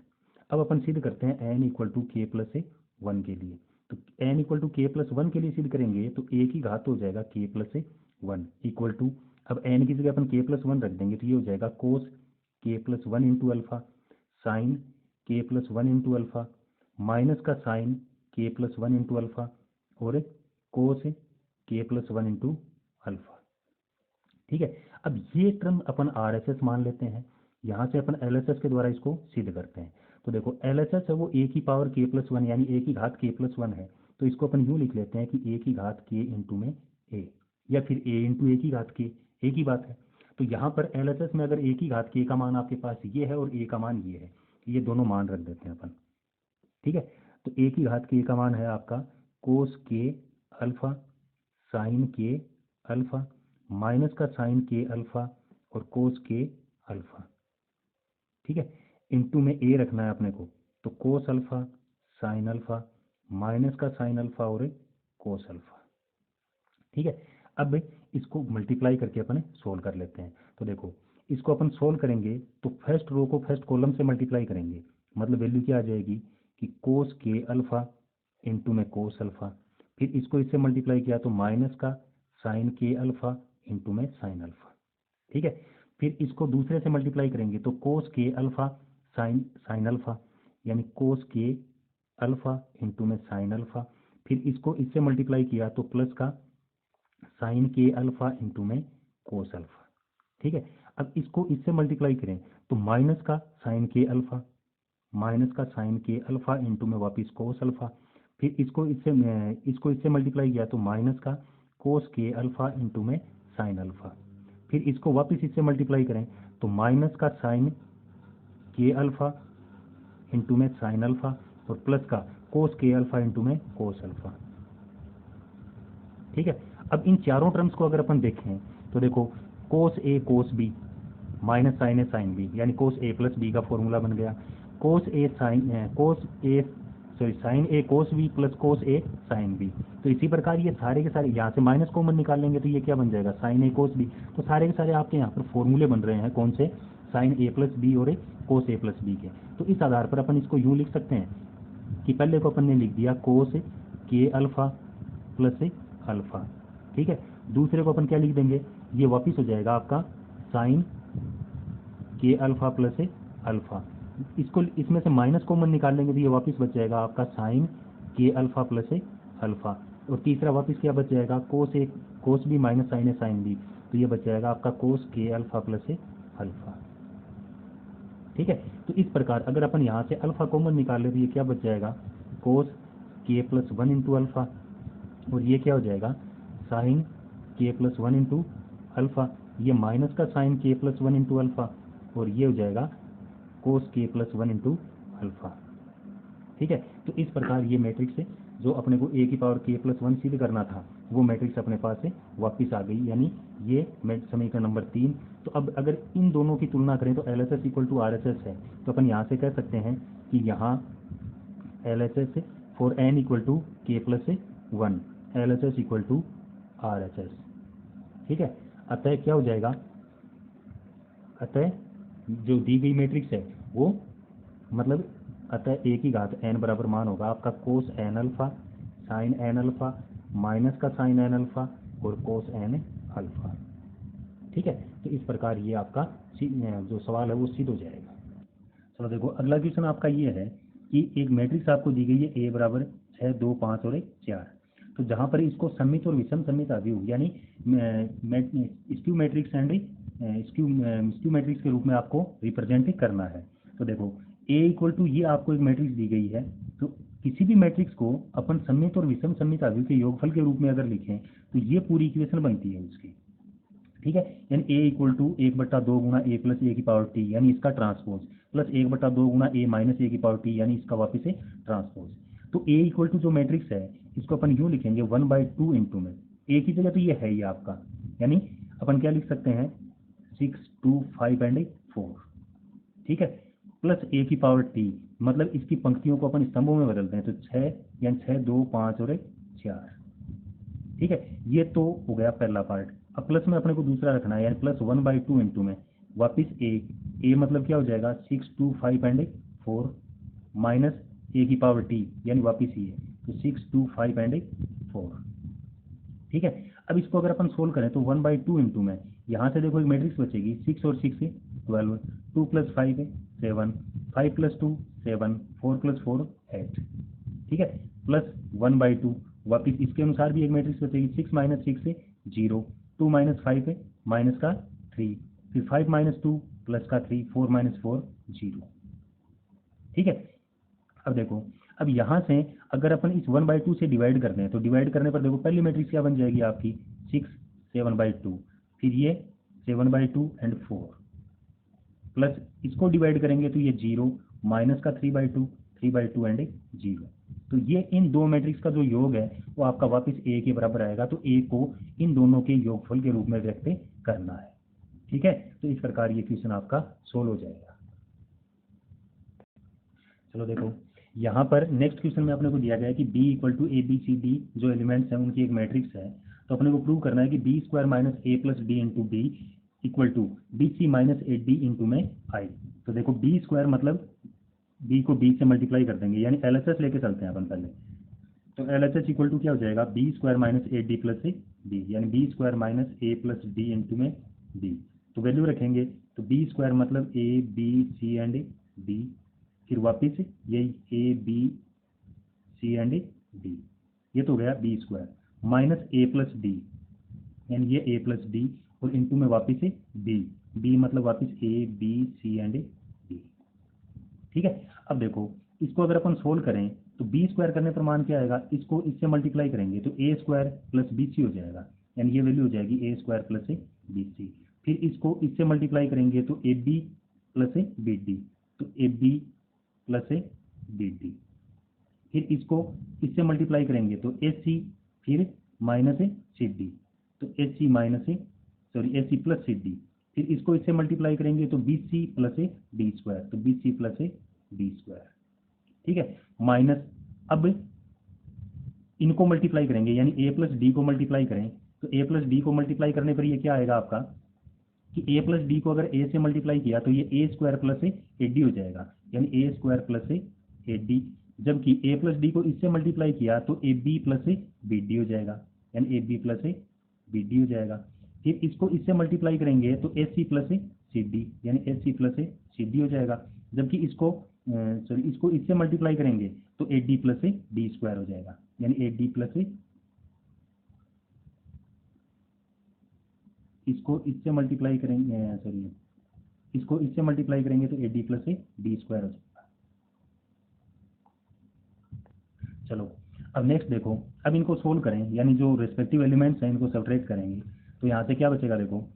अब अपन सिद्ध करते हैं N equal to k plus 1 के लिए, तो N equal to k plus 1 के लिए सिद्ध करेंगे तो ए की घात हो जाएगा के प्लस 1 इक्वल टू, अब एन की जगह अपन के प्लस 1 रख देंगे तो ये हो जाएगा कोस के प्लस 1 इंटू अल्फा साइन के plus one into alpha minus का साइन के प्लस वन इंटू अल्फ़ा और कोस के प्लस वन इंटू अल्फ़ा। ठीक है, अब ये term upon are S S मान लेते हैं, यहाँ से अपन एल एस एस के द्वारा इसको सिद्ध करते हैं। तो देखो एल एस एस है वो ए की पावर के प्लस वन यानी ए की घात के प्लस वन है, तो इसको अपन यूँ लिख लेते हैं कि ए की घात के इंटू में ए, या फिर ए इंटू ए की घात के, एक ही बात है। तो यहाँ पर एल एस एस में अगर ए की घात के का मान आपके पास ये है और ए का मान ये है, ये दोनों मान रख देते हैं अपन। ठीक है, तो ए की घात के का मान है आपका कोस के अल्फ़ा साइन के अल्फ़ा माइनस का साइन के अल्फ़ा और कोस के अल्फ़ा। ठीक है, इंटू में ए रखना है अपने को, तो cos alpha sine alpha minus का साइन अल्फ़ा और कोस अल्फ़ा। ठीक है, अब इसको मल्टीप्लाई करके अपन सोल्व कर लेते हैं। तो देखो इसको अपन सोल्व करेंगे तो फर्स्ट रो को फर्स्ट कॉलम से मल्टीप्लाई करेंगे, मतलब वैल्यू क्या आ जाएगी कि कोस के अल्फ़ा इंटू में कोस अल्फ़ा, फिर इसको इससे मल्टीप्लाई किया तो माइनस का साइन के अल्फ़ा इंटू में साइन अल्फ़ा। ठीक है, फिर इसको दूसरे से मल्टीप्लाई करेंगे तो कोस के अल्फ़ा साइन अल्फ़ा यानी कोस के अल्फ़ा इंटू में साइन अल्फ़ा, फिर इसको इससे मल्टीप्लाई किया तो प्लस का साइन के अल्फ़ा इंटू में कोस अल्फ़ा। ठीक है, अब इसको इससे मल्टीप्लाई करें तो माइनस का साइन के अल्फ़ा इंटू में वापस कोस अल्फ़ा, फिर इसको इससे मल्टीप्लाई किया तो माइनस का कोस के अल्फ़ा इंटू में साइन अल्फ़ा, फिर इसको वापस इससे मल्टीप्लाई करें तो माइनस का साइन के अल्फ़ा इंटू में साइन अल्फ़ा और प्लस का कोस के अल्फ़ा इंटू में कोस अल्फ़ा। ठीक है, अब इन चारों टर्म्स को अगर अपन देखें तो देखो कोस ए कोस बी माइनस साइन ए साइन बी यानी कोस ए प्लस बी का फॉर्मूला बन गया, साइन ए कोस बी प्लस कोस ए साइन बी। तो इसी प्रकार ये सारे के सारे यहाँ से माइनस कॉमन निकाल लेंगे तो ये क्या बन जाएगा साइन ए कोस बी। तो सारे के सारे आपके यहाँ पर फॉर्मूले बन रहे हैं कौन से, साइन ए प्लस बी और कोस ए प्लस बी के। तो इस आधार पर अपन इसको यूँ लिख सकते हैं कि पहले को अपन ने लिख दिया कोस के अल्फ़ा प्लस अल्फ़ा। ठीक है, दूसरे को अपन क्या लिख देंगे, ये वापिस हो जाएगा आपका साइन के अल्फ़ा प्लस अल्फ़ा, इसको इसमें से माइनस कॉमन निकाल लेंगे तो ये वापस बच जाएगा आपका साइन के अल्फ़ा प्लस अल्फ़ा, और तीसरा वापस क्या बच जाएगा कोस बी माइनस साइन ए साइन बी, तो ये बच जाएगा आपका कोस के अल्फ़ा प्लस अल्फ़ा। ठीक है, तो इस प्रकार अगर अपन यहाँ से अल्फ़ा कॉमन निकाल ले तो ये क्या बच जाएगा कोस के प्लस वन इंटू अल्फ़ा, और ये क्या हो जाएगा साइन के प्लस वन इंटू अल्फ़ा, ये माइनस का साइन के प्लस वन इंटू अल्फ़ा, और ये हो जाएगा कोस के प्लस वन इंटू अल्फ़ा। ठीक है, तो इस प्रकार ये मैट्रिक्स है जो अपने को ए की पावर के प्लस वन सिद्ध करना था, वो मैट्रिक्स अपने पास से वापस आ गई, यानी ये समीकरण नंबर 3। तो अब अगर इन दोनों की तुलना करें तो L S S equal to R S S है, तो अपन यहाँ से कह सकते हैं कि यहाँ L S S for n equal to k plus one, L S S equal to R S S. ठीक है, अतः क्या हो जाएगा, अतः जो दी गई मैट्रिक्स है वो मतलब अतः ए की घात एन बराबर मान होगा आपका cos n alpha sin n alpha minus का साइन एन अल्फ़ा और कोस एन अल्फ़ा। ठीक है, तो इस प्रकार ये आपका जो सवाल है वो सिद्ध हो जाएगा। चलो देखो अगला क्वेश्चन आपका ये है कि एक मैट्रिक्स आपको दी गई है ए बराबर 6 2 5 और 4, तो जहाँ पर इसको सममित और विषम सममित अवयव यानी skew matrix and skew matrix के रूप में आपको रिप्रेजेंट करना है। तो देखो ए इक्वल टू ये आपको एक मैट्रिक्स दी गई है, तो किसी भी मैट्रिक्स को अपन सममित और विषम सममित अवयव के योगफल के रूप में अगर लिखें तो ये पूरी इक्वेशन बनती है उसकी। ठीक है, यानी ए इक्वल टू 1/2 गुना ए प्लस ए की पावर टी यानी इसका ट्रांसपोज, प्लस 1/2 गुना ए माइनस ए की पावर टी यानी इसका वापस से ट्रांसपोज। तो ए इक्वल टू जो मैट्रिक्स है इसको अपन यूँ लिखेंगे 1/2 इंटू में ए की जगह तो ये है ही आपका, यानी अपन क्या लिख सकते हैं 6 2 5 एंड 4। ठीक है, प्लस ए की पावर टी, मतलब इसकी पंक्तियों को अपन स्तंभों में बदलते हैं तो 6 यानी 6 2 5 और 4। ठीक है, ये तो हो गया पहला पार्ट। अब प्लस में अपने को दूसरा रखना है, यानी प्लस 1/2 इंटू में वापिस ए मतलब क्या हो जाएगा 6 2 5 एंड 4 माइनस ए की पावर टी यानी वापिस ही है तो 6 2 5 एंड 4। ठीक है, अब इसको अगर अपन सोल्व करें तो 1/2 इंटू में यहाँ से देखो एक मैट्रिक्स बचेगी 6 और 6 12, 2 + 5 7, 5 + 2 7, 4 + 4 8, ठीक है, प्लस 1/2, वापिस इसके अनुसार भी एक मैट्रिक्स बचेगी, 6 - 6 0, 2 - 5 है माइनस का 3, फिर 5 - 2 प्लस का 3, 4 - 4 0, ठीक है। अब देखो, अब यहाँ से अगर अपन इस 1/2 से डिवाइड करते हैं तो डिवाइड करने पर देखो पहली मैट्रिक्स क्या बन जाएगी आपकी 6 7/2, फिर ये 7/2 एंड 4, प्लस इसको डिवाइड करेंगे तो ये 0 माइनस का 3/2 3/2 एंड 0। तो ये इन दो मैट्रिक्स का जो योग है वो आपका वापस ए के बराबर आएगा, तो ए को इन दोनों के योगफल के रूप में व्यक्त करना है, ठीक है। तो इस प्रकार ये क्वेश्चन आपका सोल्व हो जाएगा। चलो देखो, यहाँ पर नेक्स्ट क्वेश्चन में अपने को दिया गया है कि B = ABCD जो एलिमेंट्स हैं उनकी एक मैट्रिक्स है, तो अपने को प्रूव करना है कि B² - A + D × B = BC - AD × में I। तो देखो B² मतलब B को B से मल्टीप्लाई कर देंगे, यानी LHS लेके चलते हैं अपन पहले। तो LHS = क्या हो जाएगा, B² - AD + B, यानी B² - A + D × में B। तो वैल्यू रखेंगे तो B² मतलब A B C and D, फिर वापिस यही A B C and D, ये तो गया B² माइनस A + D, यानी ये A + D और इनटू में वापिस B मतलब वापिस A B C and D, ठीक है। अब देखो इसको अगर अपन सोल्व करें तो B² करने पर मान क्या आएगा, इसको इससे मल्टीप्लाई करेंगे तो A² + BC हो जाएगा, यानी ये वैल्यू हो जाएगी A² + BC। फिर इसको इससे मल्टीप्लाई करेंगे तो AB + BD, तो AB + BD। फिर इसको इससे मल्टीप्लाई करेंगे तो AC फिर माइनस CD, तो AC + CD। फिर इसको इससे मल्टीप्लाई करेंगे तो BC + D², तो BC + D², ठीक है। माइनस अब इनको मल्टीप्लाई करेंगे, यानी A + D को मल्टीप्लाई करें तो A + D को मल्टीप्लाई करने पर ये क्या आएगा आपका कि A + D को अगर A से मल्टीप्लाई किया तो ये A² + AD हो जाएगा, यानी A² + AD, जबकि A + D को इससे मल्टीप्लाई किया तो AB + BD हो जाएगा, यानी AB + BD हो जाएगा। फिर इसको इससे मल्टीप्लाई करेंगे तो AC + CD, यानी AC + CD हो जाएगा, जबकि इसको इससे मल्टीप्लाई करेंगे तो AD + D² हो जाएगा, यानी AD + इसको इससे मल्टीप्लाई करेंगे इसको इससे मल्टीप्लाई करेंगे तो AD + D² हो जाएगा। चलो अब नेक्स्ट देखो, अब इनको सोल्व करें, यानी जो रेस्पेक्टिव एलिमेंट्स हैं इनको सब्ट्रैक्ट करेंगे तो यहाँ से क्या बचेगा, देखो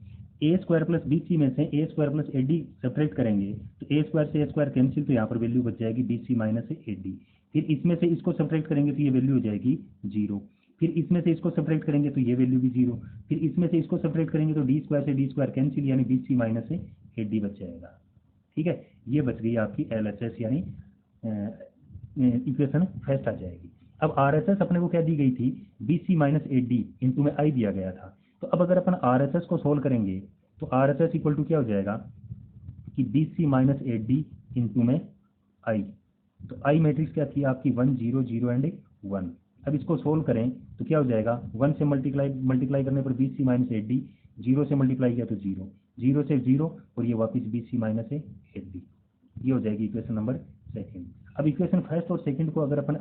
A² + BC में से A² + AD सब्ट्रैक्ट करेंगे तो A² से A² कैंसिल, तो यहाँ पर वैल्यू बच जाएगी BC - AD। फिर इसमें से इसको सब्ट्रैक्ट करेंगे तो ये वैल्यू हो जाएगी 0, फिर इसमें से इसको सब्ट्रैक्ट करेंगे तो ये वैल्यू भी 0, फिर इसमें से इसको सब्ट्रैक्ट करेंगे तो D² से D² कैंसिल, यानी BC - AD बच जाएगा, ठीक है। ये बच गई आपकी LHS, यानी इक्वेशन फर्स्ट आ जाएगी। अब RHS अपने को क्या दी गई थी, BC - AD × में I दिया गया था। तो अब अगर अपन RHS को सोल्व करेंगे तो RHS = क्या हो जाएगा कि BC - AD × में I। तो I मैट्रिक्स क्या थी आपकी 1 0 0 एंड 1। अब इसको सोल्व करें तो क्या हो जाएगा, 1 से मल्टीप्लाई करने पर BC - AD, 0 से मल्टीप्लाई किया तो 0, 0 से 0 और ये वापिस BC - AD, ये हो जाएगी इक्वेशन नंबर सेकंड। अब इक्वेशन फर्स्ट और सेकंड को अगर अपन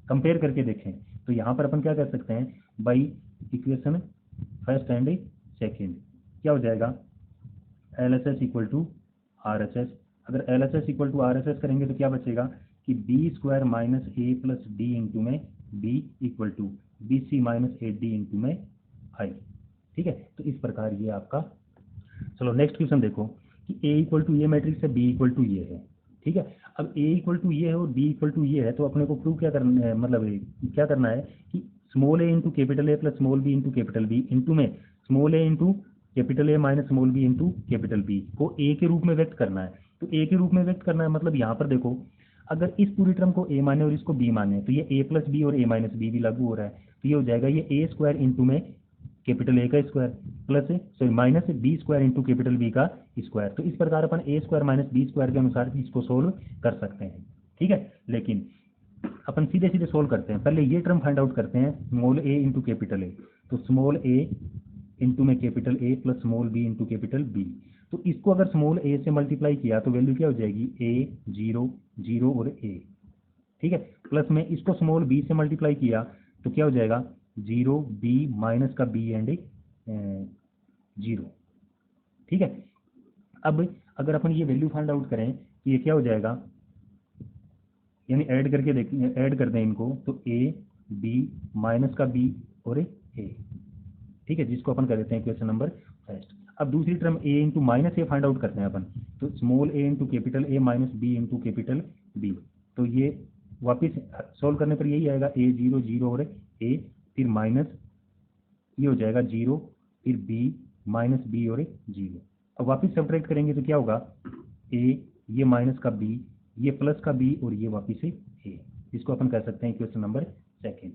कंपेयर करके देखें तो यहाँ पर अपन क्या कर सकते हैं, by equation first and second क्या हो जाएगा, LHS = RHS। अगर LHS = RHS करेंगे तो क्या बचेगा कि B² - A + D × में B = BC - AD × में I, ठीक है। तो इस प्रकार ये आपका। चलो नेक्स्ट क्वेश्चन देखो कि A = ये मैट्रिक्स है, B = ये है, ठीक है। अब A = ये है और B = ये है, तो अपने को प्रूव क्या करना है, मतलब क्या करना है कि small a × capital A + small b × capital B into में small a × capital A minus small b × capital B को A के रूप में व्यक्त करना है। तो A के रूप में व्यक्त करना है मतलब यहाँ पर देखो, अगर इस पूरी टर्म को A माने और इसको B माने तो ये A + B और A - B भी लागू हो रहा है, तो ये हो जाएगा ये A² × में कैपिटल A का square plus minus B² × capital B का स्क्वायर। तो इस प्रकार अपन A² - B² के अनुसार इसको सोल्व कर सकते हैं, ठीक है। लेकिन अपन सीधे सीधे सोल्व करते हैं, पहले ये टर्म फाइंड आउट करते हैं, स्मॉल a × कैपिटल A, तो स्मॉल a × में capital A plus small b × capital B। तो इसको अगर स्मॉल ए से मल्टीप्लाई किया तो वैल्यू क्या हो जाएगी, ए 0 0 और ए, ठीक है। प्लस में इसको स्मॉल बी से मल्टीप्लाई किया तो क्या हो जाएगा, 0 बी माइनस का बी एंड 0, ठीक है। अब अगर अपन ये वैल्यू फाइंड आउट करें तो ये क्या हो जाएगा, यानी ऐड करके देख, ऐड कर दें इनको तो ए बी माइनस का बी और ए, ठीक है, जिसको अपन कर देते हैं क्वेश्चन नंबर फर्स्ट। अब दूसरी term a into minus A find out करते हैं अपन, तो small a into capital A minus b into capital B, तो ये वापस सॉल्व करने पर यही आएगा, ए 0 0 और ए, फिर माइनस ये हो जाएगा 0, फिर बी माइनस बी और 0। अब वापस सब्ट्रैक्ट करेंगे तो क्या होगा, ए ये माइनस का बी, ये प्लस का बी और ये वापस से ए, इसको अपन कर सकते हैं क्वेश्चन नंबर सेकेंड,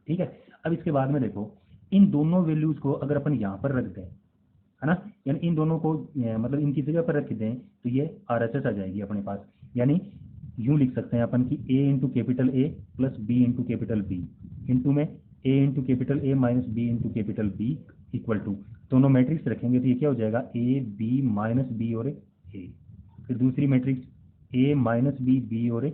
ठीक है। अब इसके बाद में देखो, इन दोनों वैल्यूज को अगर अपन यहाँ पर रख दें, है ना, यानी इन दोनों को मतलब इनकी जगह पर रख दें तो ये RHS आ जाएगी अपने पास। यानी यूं लिख सकते हैं अपन कि a into capital a plus b into capital b into में a into capital A minus b into capital b equal to, दोनों मैट्रिक्स रखेंगे तो ये क्या हो जाएगा, ए बी माइनस बी और ए, फिर दूसरी matrix A minus B B और ए,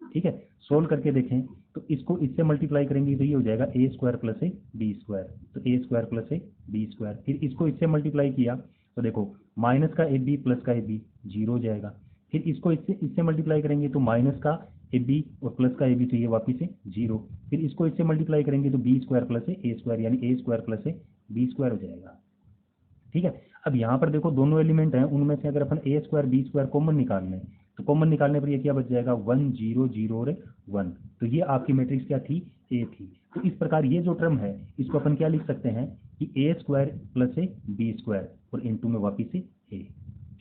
ठीक है। सोल्व करके देखें तो इसको इससे मल्टीप्लाई करेंगे तो ये हो जाएगा a square plus a b square, तो a square plus a b square, फिर इसको इससे मल्टीप्लाई किया तो देखो माइनस का ए बी प्लस का ए बी 0 हो जाएगा, फिर इसको इससे मल्टीप्लाई करेंगे तो माइनस का ए बी और प्लस का ए बी, तो ये वापिस से 0, फिर इसको इससे मल्टीप्लाई करेंगे तो b square plus a square, यानी a square plus a b square हो जाएगा, ठीक है। अब यहाँ पर देखो दोनों एलिमेंट हैं, उनमें से अगर अपन ए स्क्वायर बी स्क्वायर कॉमन निकाल लें तो कॉमन निकालने पर ये क्या बच जाएगा, 1 0 0 और 1, तो ये आपकी मैट्रिक्स क्या थी, ए थी। तो इस प्रकार ये जो टर्म है इसको अपन क्या लिख सकते हैं कि a square plus a b square और इनटू में वापिस से ए,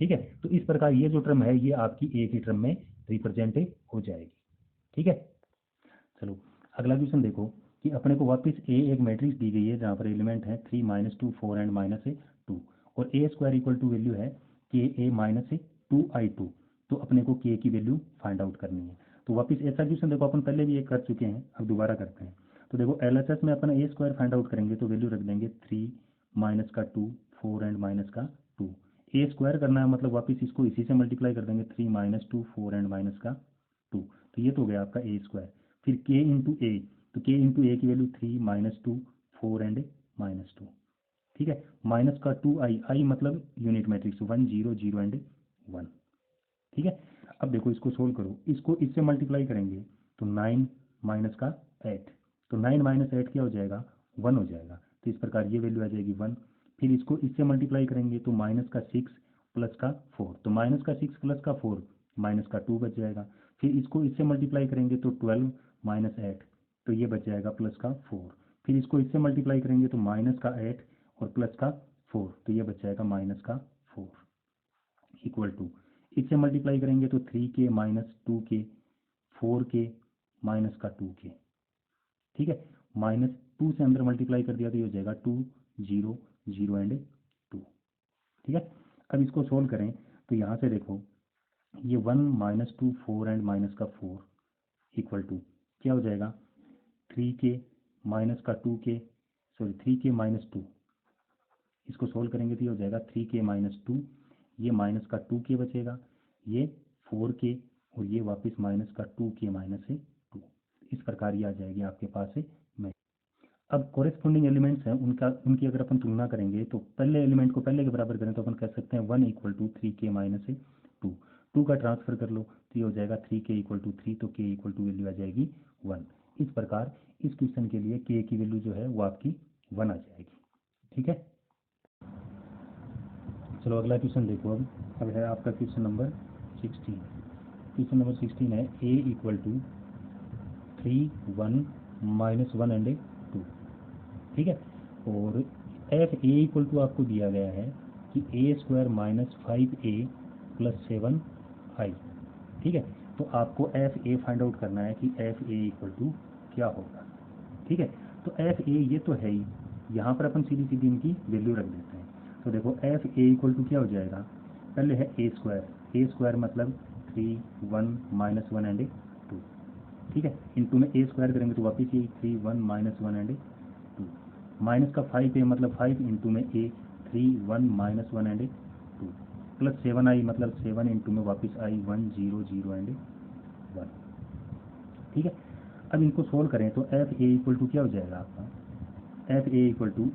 ठीक है। तो इस प्रकार ये जो टर्म है ये आपकी ए की टर्म में रिप्रेजेंट हो जाएगी, ठीक है। चलो अगला क्वेश्चन देखो कि अपने को वापस ए एक मैट्रिक्स दी गई है जहाँ पर एलिमेंट है 3 -2 4 एंड -2 और ए स्क्वायर इक्वल टू वैल्यू है के ए माइनस 2i2, तो अपने को के की वैल्यू फाइंड आउट करनी है। तो वापस ऐसा क्वेश्चन देखो अपन पहले भी एक कर चुके हैं, अब दोबारा करते हैं। तो देखो LHS में अपन ए स्क्वायर फाइंड आउट करेंगे तो वैल्यू रख देंगे 3 माइनस का 2 4 एंड माइनस का 2, ए स्क्वायर करना है मतलब वापस इसको इसी से मल्टीप्लाई कर देंगे 3 -2 4 एंड माइनस का 2, तो ये तो हो गया आपका ए स्क्वायर। फिर के इंटू ए, तो के इंटू ए की वैल्यू 3 -2 4 एंड -2, ठीक है। माइनस का 2i, आई मतलब यूनिट मैट्रिक्स 1 0 0 एंड 1, ठीक है। अब देखो इसको सोल्व करो, इसको इससे मल्टीप्लाई करेंगे तो 9 माइनस का 8, तो 9 माइनस 8 क्या हो जाएगा, 1 हो जाएगा, तो इस प्रकार ये वैल्यू आ जाएगी 1। फिर इसको इससे मल्टीप्लाई करेंगे तो माइनस का 6 प्लस का 4, तो माइनस का 6 प्लस का 4 माइनस का 2 बच जाएगा। फिर इसको इससे मल्टीप्लाई करेंगे तो 12 माइनस 8, तो ये बच जाएगा प्लस का 4। फिर इसको इससे मल्टीप्लाई करेंगे तो माइनस का 8 और प्लस का 4, तो ये बच जाएगा माइनस का 4 इक्वल टू, इससे मल्टीप्लाई करेंगे तो 3k minus 2k 4k minus का 2k, ठीक है। माइनस 2 से अंदर मल्टीप्लाई कर दिया तो ये हो जाएगा 2 0 0 एंड 2, ठीक है। अब इसको सोल्व करें तो यहाँ से देखो ये 1 -2 4 एंड माइनस का 4 इक्वल टू क्या हो जाएगा, 3k माइनस का 2k, सॉरी 3k माइनस 2, इसको सोल्व करेंगे तो ये हो जाएगा 3k माइनस 2, ये माइनस का 2k बचेगा, ये 4k और ये वापस माइनस का 2k माइनस 2, इस प्रकार ये आ जाएगी आपके पास है में। अब कॉरेस्पॉन्डिंग एलिमेंट्स हैं उनकी अगर अपन तुलना करेंगे तो पहले एलिमेंट को पहले के बराबर करें तो अपन कह सकते हैं 1 इक्वल टू 3k माइनस 2 का ट्रांसफर कर लो तो ये हो जाएगा 3k इक्वल टू 3, तो k इक्वल टू वैल्यू आ जाएगी 1। इस प्रकार इस क्वेश्चन के लिए k की वैल्यू जो है वो आपकी 1 आ जाएगी, ठीक है। चलो अगला क्वेश्चन देखो, अब है आपका क्वेश्चन नंबर 16। क्वेश्चन नंबर 16 है a equal to 3 1 minus 1 and 2, ठीक है। और एफ ए इक्वल टू आपको दिया गया है कि a square minus 5a plus 7i, ठीक है। तो आपको एफ ए फाइंड आउट करना है कि एफ ए इक्वल टू क्या होगा, ठीक है। तो एफ ए ये तो है ही, यहाँ पर अपन सीधी सीधी इनकी वैल्यू रख देते हैं। तो देखो एफ ए इक्वल टू क्या हो जाएगा, पहले है ए स्क्वायर मतलब 3 1 माइनस 1 एंड 2, ठीक है। इनटू में ए स्क्वायर करेंगे तो वापस ये 3 1 माइनस 1 एंड 2, माइनस का 5a मतलब 5 इंटू में ए 3 1 -1 एंड 2 प्लस 7 आई, मतलब 7 इंटू में वापस आई 1 0 0 एंड 1। ठीक है, अब इनको सोल्व करें तो एफ ए इक्वल टू क्या हो जाएगा आपका, एफ ए इक्वल टू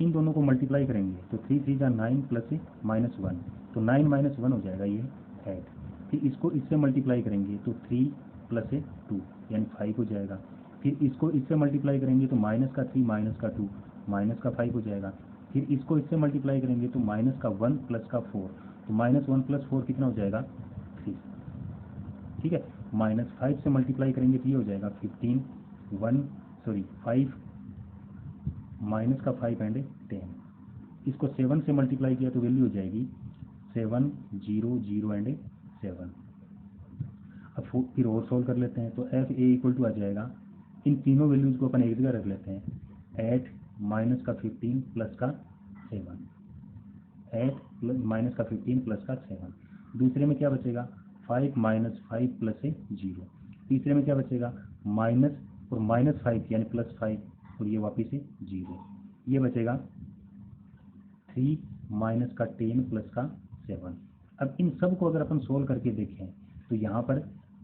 इन दोनों को मल्टीप्लाई करेंगे तो 3 3 जा 9 प्लस -1, तो 9 -1 हो जाएगा ये 8। फिर इसको इससे मल्टीप्लाई करेंगे तो 3 प्लस 2 यानी 5 हो जाएगा। फिर इसको इससे मल्टीप्लाई करेंगे तो माइनस का 3 माइनस का 2 माइनस का 5 हो जाएगा। फिर इसको इससे मल्टीप्लाई करेंगे तो माइनस का 1 प्लस का 4, तो -1 + 4 कितना हो जाएगा 3। ठीक है, -5 से मल्टीप्लाई करेंगे तो ये हो जाएगा 15 5 माइनस का 5 एंड 10। इसको 7 से मल्टीप्लाई किया तो वैल्यू हो जाएगी 7 0 0 एंड 7। अब फिर और सोल्व कर लेते हैं तो एफ ए इक्वल टू आ जाएगा, इन तीनों वैल्यूज़ को अपन एक जगह रख लेते हैं, 8 माइनस का 15 प्लस का 7, 8 माइनस का 15 प्लस का 7। दूसरे में क्या बचेगा 5 -5 प्लस 0। तीसरे में क्या बचेगा माइनस और -5 यानी +5 और ये वापिस 0। ये बचेगा 3 माइनस का 10 प्लस का 7। अब इन सब को अगर अपन सोल्व करके देखें तो यहाँ पर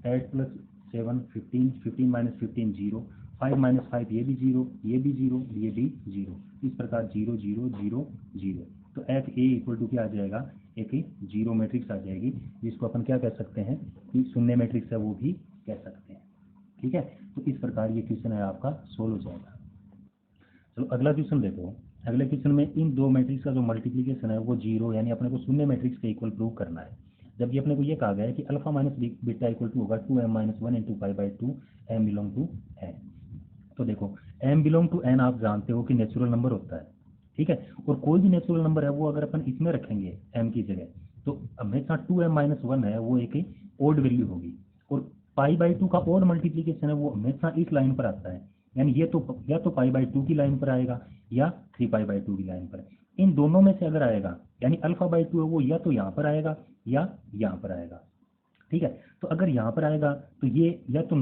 8 + 7 15, 15 - 15 0, 5 - 5 ये भी 0, ये भी 0, ये भी 0, इस प्रकार 0 0 0 0। तो एफ ए इक्वल टू क्या आ जाएगा, एक जीरो मैट्रिक्स आ जाएगी, जिसको अपन क्या कह सकते हैं कि शून्य मैट्रिक्स है वो भी कह सकते हैं। ठीक है, तो इस प्रकार ये क्वेश्चन है आपका सोल्व हो जाएगा। चलो अगला क्वेश्चन देखो। अगले क्वेश्चन में इन दो मैट्रिक्स का जो मल्टीप्लिकेशन है वो 0 यानी अपने को शून्य मैट्रिक्स के इक्वल प्रूव करना है। जबकि अपने को ये कहा गया है कि alpha minus beta equal to होगा 2m - 1 × π/2 m belong to n। तो देखो m बिलोंग टू n आप जानते हो कि नेचुरल नंबर होता है। ठीक है, और कोई भी नेचुरल नंबर है वो अगर अपन इसमें रखेंगे m की जगह तो हमेशा 2m - 1 है वो एक ओड वैल्यू होगी, और π/2 का ओड मल्टीप्लीकेशन है वो हमेशा इस लाइन पर आता है, यानी ये तो या तो π/2 की लाइन पर आएगा या 3π/2 की लाइन पर। इन दोनों में से अगर आएगा यानी α/2 है वो या तो यहाँ पर आएगा या यहाँ पर आएगा। ठीक है, तो अगर यहाँ पर आएगा तो ये या तो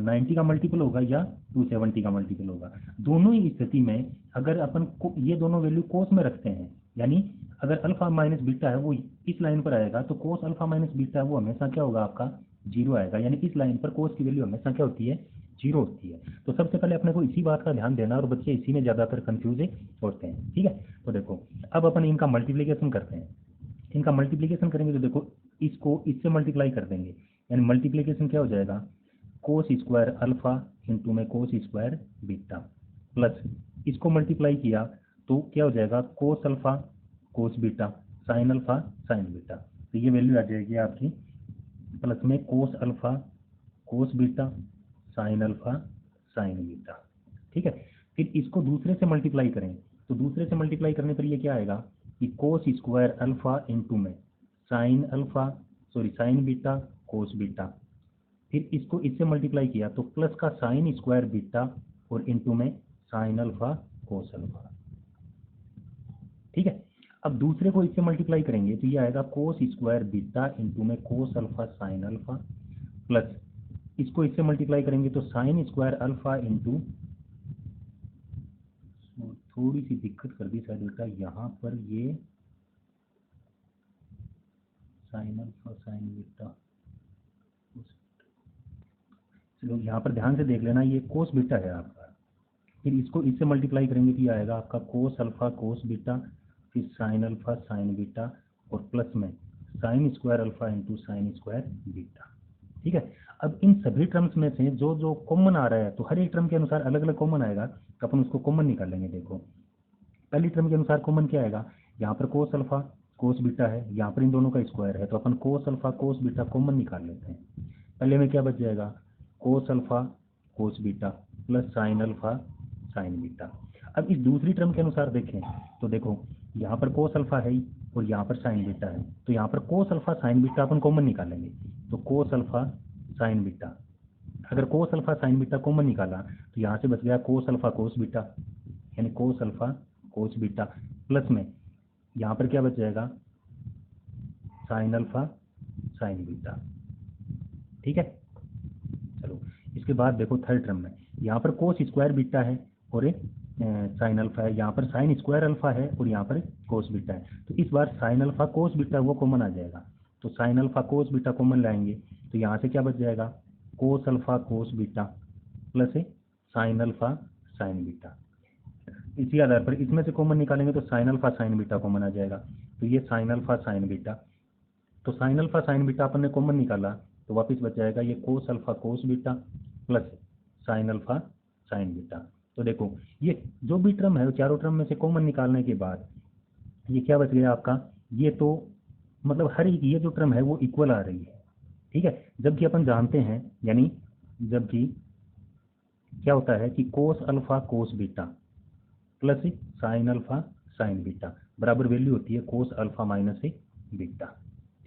90 का मल्टीपल होगा या 270 का मल्टीपल होगा। दोनों ही स्थिति में अगर अपन को ये दोनों वैल्यू कोस में रखते हैं, यानी अगर अल्फा माइनस बीटा है वो इस लाइन पर आएगा तो कोस अल्फा माइनस बीटा है वो हमेशा क्या होगा आपका 0 आएगा, यानी इस लाइन पर कोस की वैल्यू हमेशा क्या होती है 0 होती है। तो सबसे पहले अपने को इसी बात का ध्यान देना, और बच्चे इसी में ज़्यादातर कंफ्यूज होते हैं। ठीक है, तो देखो अब अपन इनका मल्टीप्लीकेशन करते हैं। इनका मल्टीप्लीकेशन करेंगे तो देखो इसको इससे मल्टीप्लाई कर देंगे, यानी मल्टीप्लीकेशन क्या हो जाएगा कोस स्क्वायर अल्फा इंटू में कोस स्क्वायर बीटा, प्लस इसको मल्टीप्लाई किया तो क्या हो जाएगा cos alpha cos beta sine alpha sin beta. तो ये वैल्यू आ जाएगी आपकी प्लस में कोस alpha cos beta sine alpha sin beta. ठीक है, फिर इसको दूसरे से मल्टीप्लाई करें तो दूसरे से मल्टीप्लाई करने पर ये क्या आएगा कि कोस स्क्वायर अल्फा इंटू में साइन बीटा कोस बीटा। फिर इसको इससे मल्टीप्लाई किया तो प्लस का साइन स्क्वायर बीटा और इंटू में साइन अल्फा कोस अल्फा। ठीक है, अब दूसरे को इससे मल्टीप्लाई करेंगे तो ये आएगा कोस स्क्वायर बीटा इंटू में कोस अल्फा साइन अल्फा, प्लस इसको इससे मल्टीप्लाई करेंगे तो साइन स्क्वायर अल्फा इंटू, थोड़ी सी दिक्कत कर दी शायद बेटा यहाँ पर, ये साइन अल्फा साइन बीटा, चलो यहाँ पर ध्यान से देख लेना ये कोस बीटा है आपका। फिर इसको इससे मल्टीप्लाई करेंगे तो ये आएगा आपका कोस अल्फा कोस बीटा, फिर साइन अल्फा साइन बीटा और प्लस में sine square alpha into sine square beta. ठीक है, अब इन सभी टर्म्स में से जो जो कॉमन आ रहा है तो हर एक टर्म के अनुसार अलग अलग कॉमन आएगा, तो अपन उसको कॉमन निकालेंगे। देखो पहली टर्म के अनुसार कॉमन क्या आएगा, यहाँ पर कोस अल्फा कोस बीटा है, यहाँ पर इन दोनों का स्क्वायर है, तो अपन cos alpha cos beta common निकाल लेते हैं। पहले में क्या बच जाएगा cos alpha cos beta plus sin alpha sin beta. अब इस दूसरी टर्म के अनुसार देखें तो देखो यहाँ पर कोस अल्फा है और यहाँ पर साइन बीटा है, तो यहाँ पर कोस अल्फा साइन बीटा अपन कॉमन निकालेंगे, तो कोस अल्फा साइन बीटा। अगर कोस अल्फा साइन बीटा कॉमन निकाला तो यहाँ से बच गया कोस अल्फा कोस बीटा, यानी कोस अल्फा कोस बीटा, प्लस में यहाँ पर क्या बच जाएगा साइन अल्फा साइन बीटा। ठीक है, चलो इसके बाद देखो थर्ड टर्म में यहाँ पर कोस स्क्वायर बीटा है और साइन अल्फा है, यहाँ पर साइन स्क्वायर अल्फा है और यहाँ पर कोस बीटा है। तो इस बार साइन अल्फा कोस बीटा वो कॉमन आ जाएगा, तो sin alpha cos beta common लाएंगे तो यहाँ से क्या बच जाएगा, cos alpha cos beta plus sin alpha sin beta. इसी आधार पर इसमें से कॉमन निकालेंगे तो sin alpha sin beta common आ जाएगा, तो ये साइन अल्फा साइन बीटा, तो साइन अल्फा साइन बीटा अपन ने कॉमन निकाला तो वापस बच जाएगा ये कोस alpha cos beta plus sin alpha sin beta. तो देखो ये जो भी टर्म है चारों टर्म में से कॉमन निकालने के बाद ये क्या बच गया आपका, ये तो मतलब हर एक ये जो टर्म है वो इक्वल आ रही है, ठीक है। जबकि अपन जानते हैं, यानी जबकि क्या होता है कि कोस alpha cos beta plus sin alpha sin beta बराबर वैल्यू होती है कोस अल्फा माइनस बीटा,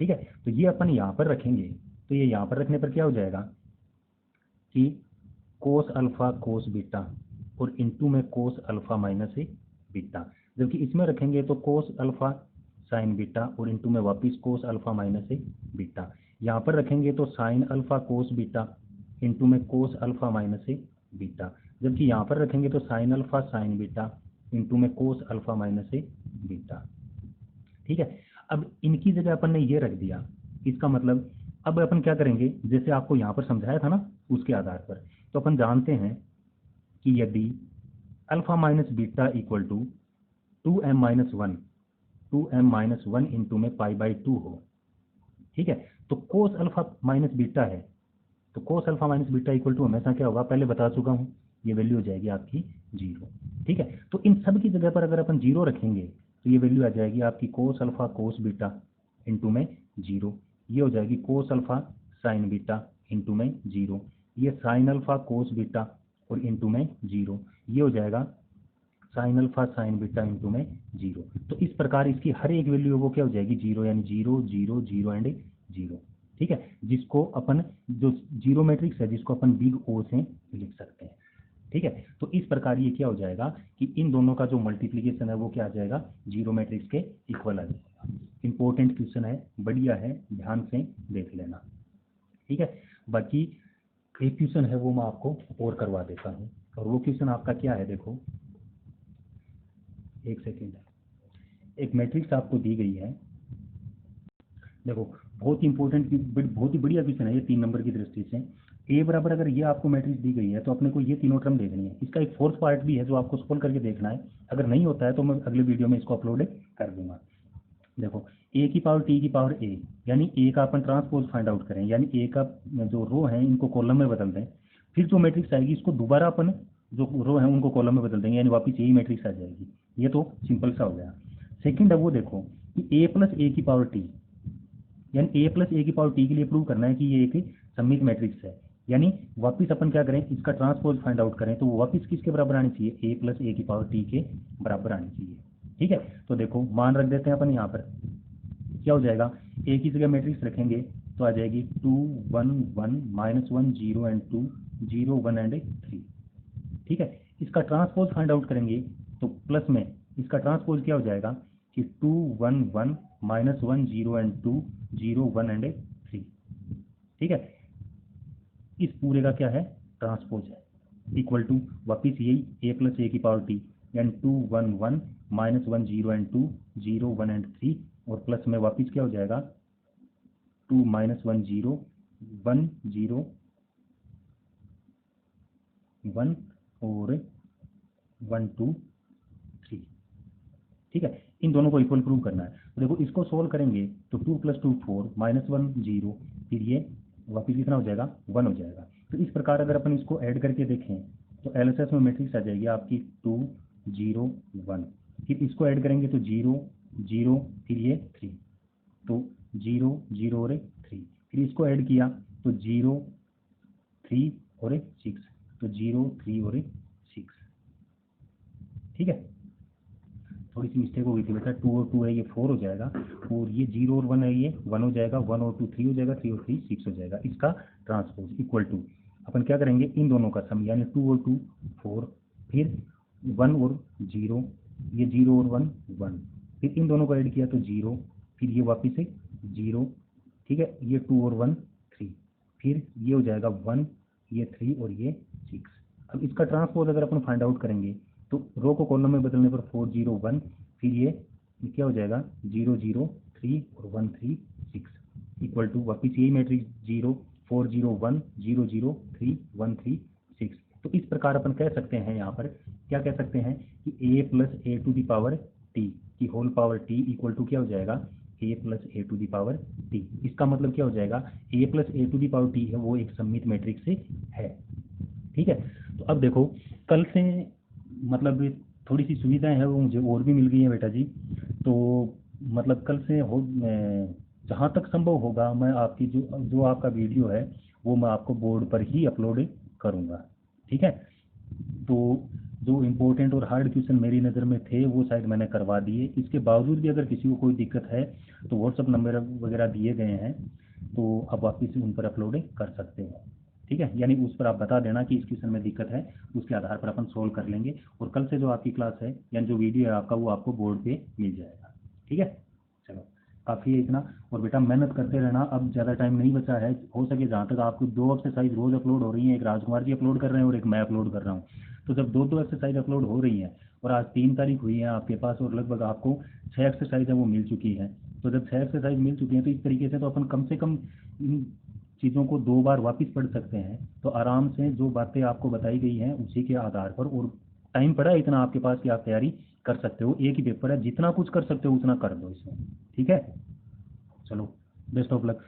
ठीक है। तो ये अपन यहाँ पर रखेंगे, तो ये यहाँ पर रखने पर क्या हो जाएगा कि कोस अल्फा कोस बीटा और इनटू में कोस अल्फा माइनस बीटा, जबकि इसमें रखेंगे तो कोस अल्फा साइन बीटा और इनटू में वापिस कोस अल्फा माइनस बीटा। यहाँ पर रखेंगे तो sin alpha cos beta into में कोस अल्फा माइनस बीटा, जबकि यहाँ पर रखेंगे तो sin alpha sin beta into में कोस अल्फा माइनस बीटा, ठीक है। अब इनकी जगह अपन ने ये रख दिया, इसका मतलब अब अपन क्या करेंगे, जैसे आपको यहाँ पर समझाया था ना उसके आधार पर, तो अपन जानते हैं कि यदि alpha minus beta equal to 2m-1 into में π/2 हो, ठीक है। तो कोस अल्फा माइनस बीटा है, तो cos alpha minus beta equal to हमेशा क्या होगा, पहले बता चुका हूँ, ये वैल्यू हो जाएगी आपकी 0, ठीक है। तो इन सब की जगह पर अगर अपन 0 रखेंगे तो ये वैल्यू आ जाएगी आपकी कोस अल्फा कोस बीटा इंटू में 0, ये हो जाएगी कोस अल्फा साइन बीटा इंटू में 0, ये साइन अल्फा कोस बीटा और इंटू में 0, ये हो जाएगा sign alpha sin beta into में 0। तो इस प्रकार इसकी हर एक वैल्यू वो क्या हो जाएगी 0, यानी 0 0 0 एंड 0, ठीक है। जिसको अपन जो जीरो मैट्रिक्स है जिसको अपन बिग ओ से लिख सकते हैं, ठीक है। तो इस प्रकार ये क्या हो जाएगा कि इन दोनों का जो मल्टीप्लिकेशन है वो क्या आ जाएगा, जीरो मैट्रिक्स के इक्वल आ जाएगा। इंपॉर्टेंट क्वेश्चन है, बढ़िया है, ध्यान से देख लेना, ठीक है। बाकी एक क्वेश्चन है वो मैं आपको और करवा देता हूँ, और वो क्वेश्चन आपका क्या है, देखो एक सेकेंड, एक मैट्रिक्स आपको दी गई है, देखो बहुत ही इंपॉर्टेंट, बहुत ही बढ़िया क्वेश्चन है ये 3 नंबर की दृष्टि से। ए बराबर अगर ये आपको मैट्रिक्स दी गई है तो अपने को ये तीनों टर्म देखनी है, इसका एक फोर्थ पार्ट भी है जो आपको सोल्व करके देखना है, अगर नहीं होता है तो मैं अगले वीडियो में इसको अपलोड कर दूंगा। देखो ए की पावर टी की पावर ए, यानी ए का अपन ट्रांसपोज फाइंड आउट करें, यानी ए का जो रो है इनको कॉलम में बदल दें, फिर जो मैट्रिक्स आएगी इसको दोबारा अपन जो रो है उनको कॉलम में बदल देंगे, यानी वापिस यही मैट्रिक्स आ जाएगी। ये तो सिंपल सा हो गया। सेकेंड है वो देखो कि ए प्लस ए की पावर टी, यानी ए प्लस ए की पावर टी के लिए प्रूव करना है कि ये एक सममित मैट्रिक्स है, यानी वापिस अपन क्या करें इसका ट्रांसपोज फाइंड आउट करें तो वो वापिस किसके बराबर आनी चाहिए, ए प्लस ए की पावर टी के बराबर आनी चाहिए, ठीक है। तो देखो मान रख देते हैं अपन, यहाँ पर क्या हो जाएगा, ए की जगह मैट्रिक्स रखेंगे तो आ जाएगी 2 1 1 -1 0 एंड 2 0 1 एंड 3, ठीक है। इसका ट्रांसपोज फाइंड आउट करेंगे तो प्लस में इसका ट्रांसपोज क्या हो जाएगा कि 2 1 1 -1 0 एंड 2 0 1 एंड 3, ठीक है। इस पूरे का क्या है ट्रांसपोज है, इक्वल टू वापिस यही ए प्लस ए की पावर टी, यानी 2 1 1 -1 0 एंड 2 0 1 एंड 3, और प्लस में वापिस क्या हो जाएगा 2 -1 0 1 0 1 और 1 2 3, ठीक है। इन दोनों को इक्वल प्रूव करना है, तो देखो इसको सोल्व करेंगे तो 2 + 2 4 -1 0, फिर ये वापिस कितना हो जाएगा 1 हो जाएगा। तो इस प्रकार अगर अपन इसको ऐड करके देखें तो एलएचएस में मैट्रिक्स आ जाएगी आपकी 2 0 1, फिर इसको ऐड करेंगे तो 0 0 फिर ये 3, तो 0 0 और 3, फिर इसको ऐड किया तो 0 3 और 6, तो 0 3 और 6, ठीक है। थोड़ी सी मिस्टेक हो गई थी बेटा, 2 और 2 है ये 4 हो जाएगा, और ये 0 और 1 है ये 1 हो जाएगा, 1 और 2 3 हो जाएगा, 3 और 3 6 हो जाएगा। इसका ट्रांसपोज इक्वल टू अपन क्या करेंगे इन दोनों का सम, यानी 2 और 2 4, फिर 1 और 0, ये 0 और 1 1, फिर इन दोनों को ऐड किया तो 0, फिर ये वापिस से 0, ठीक है, ये 2 और 1 3, फिर ये हो जाएगा 1, ये 3 और ये 6। अब इसका ट्रांसपोज अगर अपन फाइंड आउट करेंगे तो रो को कॉलम में बदलने पर 401, फिर ये क्या हो जाएगा 003 और 136 इक्वल टू वापिस यही मैट्रिक्स 401 003 136। तो इस प्रकार अपन कह सकते हैं, यहाँ पर क्या कह सकते हैं कि a plus a to the power t की whole power t equal to क्या हो जाएगा a plus a to the power t. इसका मतलब क्या हो जाएगा, a plus a to the power t है वो एक सममित मैट्रिक्स से है। ठीक है, तो अब देखो कल से मतलब थोड़ी सी सुविधाएं हैं वो मुझे और भी मिल गई है बेटा जी। तो मतलब कल से हो जहाँ तक संभव होगा मैं आपकी जो जो आपका वीडियो है वो मैं आपको बोर्ड पर ही अपलोड करूँगा। ठीक है, तो जो इम्पोर्टेंट और हार्ड क्वेश्चन मेरी नज़र में थे वो शायद मैंने करवा दिए। इसके बावजूद भी अगर किसी को कोई दिक्कत है तो व्हाट्सअप नंबर वगैरह दिए गए हैं, तो आप वापस उन पर अपलोड कर सकते हो। ठीक है, यानी उस पर आप बता देना कि इस क्वेश्चन में दिक्कत है, उसके आधार पर अपन सोल्व कर लेंगे और कल से जो आपकी क्लास है यानी जो वीडियो है आपका वो आपको बोर्ड पे मिल जाएगा। ठीक है, चलो काफ़ी है इतना। और बेटा मेहनत करते रहना, अब ज़्यादा टाइम नहीं बचा है। हो सके जहाँ तक आपको 2 एक्सरसाइज रोज़ अपलोड हो रही हैं, एक राजकुमार जी अपलोड कर रहे हैं और एक मैं अपलोड कर रहा हूँ। तो जब 2 एक्सरसाइज अपलोड हो रही हैं और आज 3 तारीख हुई है आपके पास और लगभग आपको 6 एक्सरसाइज है वो मिल चुकी है, तो जब 6 एक्सरसाइज मिल चुकी हैं तो इस तरीके से तो अपन कम से कम इन चीज़ों को 2 बार वापस पढ़ सकते हैं। तो आराम से जो बातें आपको बताई गई हैं उसी के आधार पर, और टाइम पड़ा है इतना आपके पास कि आप तैयारी कर सकते हो, एक ही पेपर है, जितना कुछ कर सकते हो उतना कर दो इसमें। ठीक है, चलो बेस्ट ऑफ लक।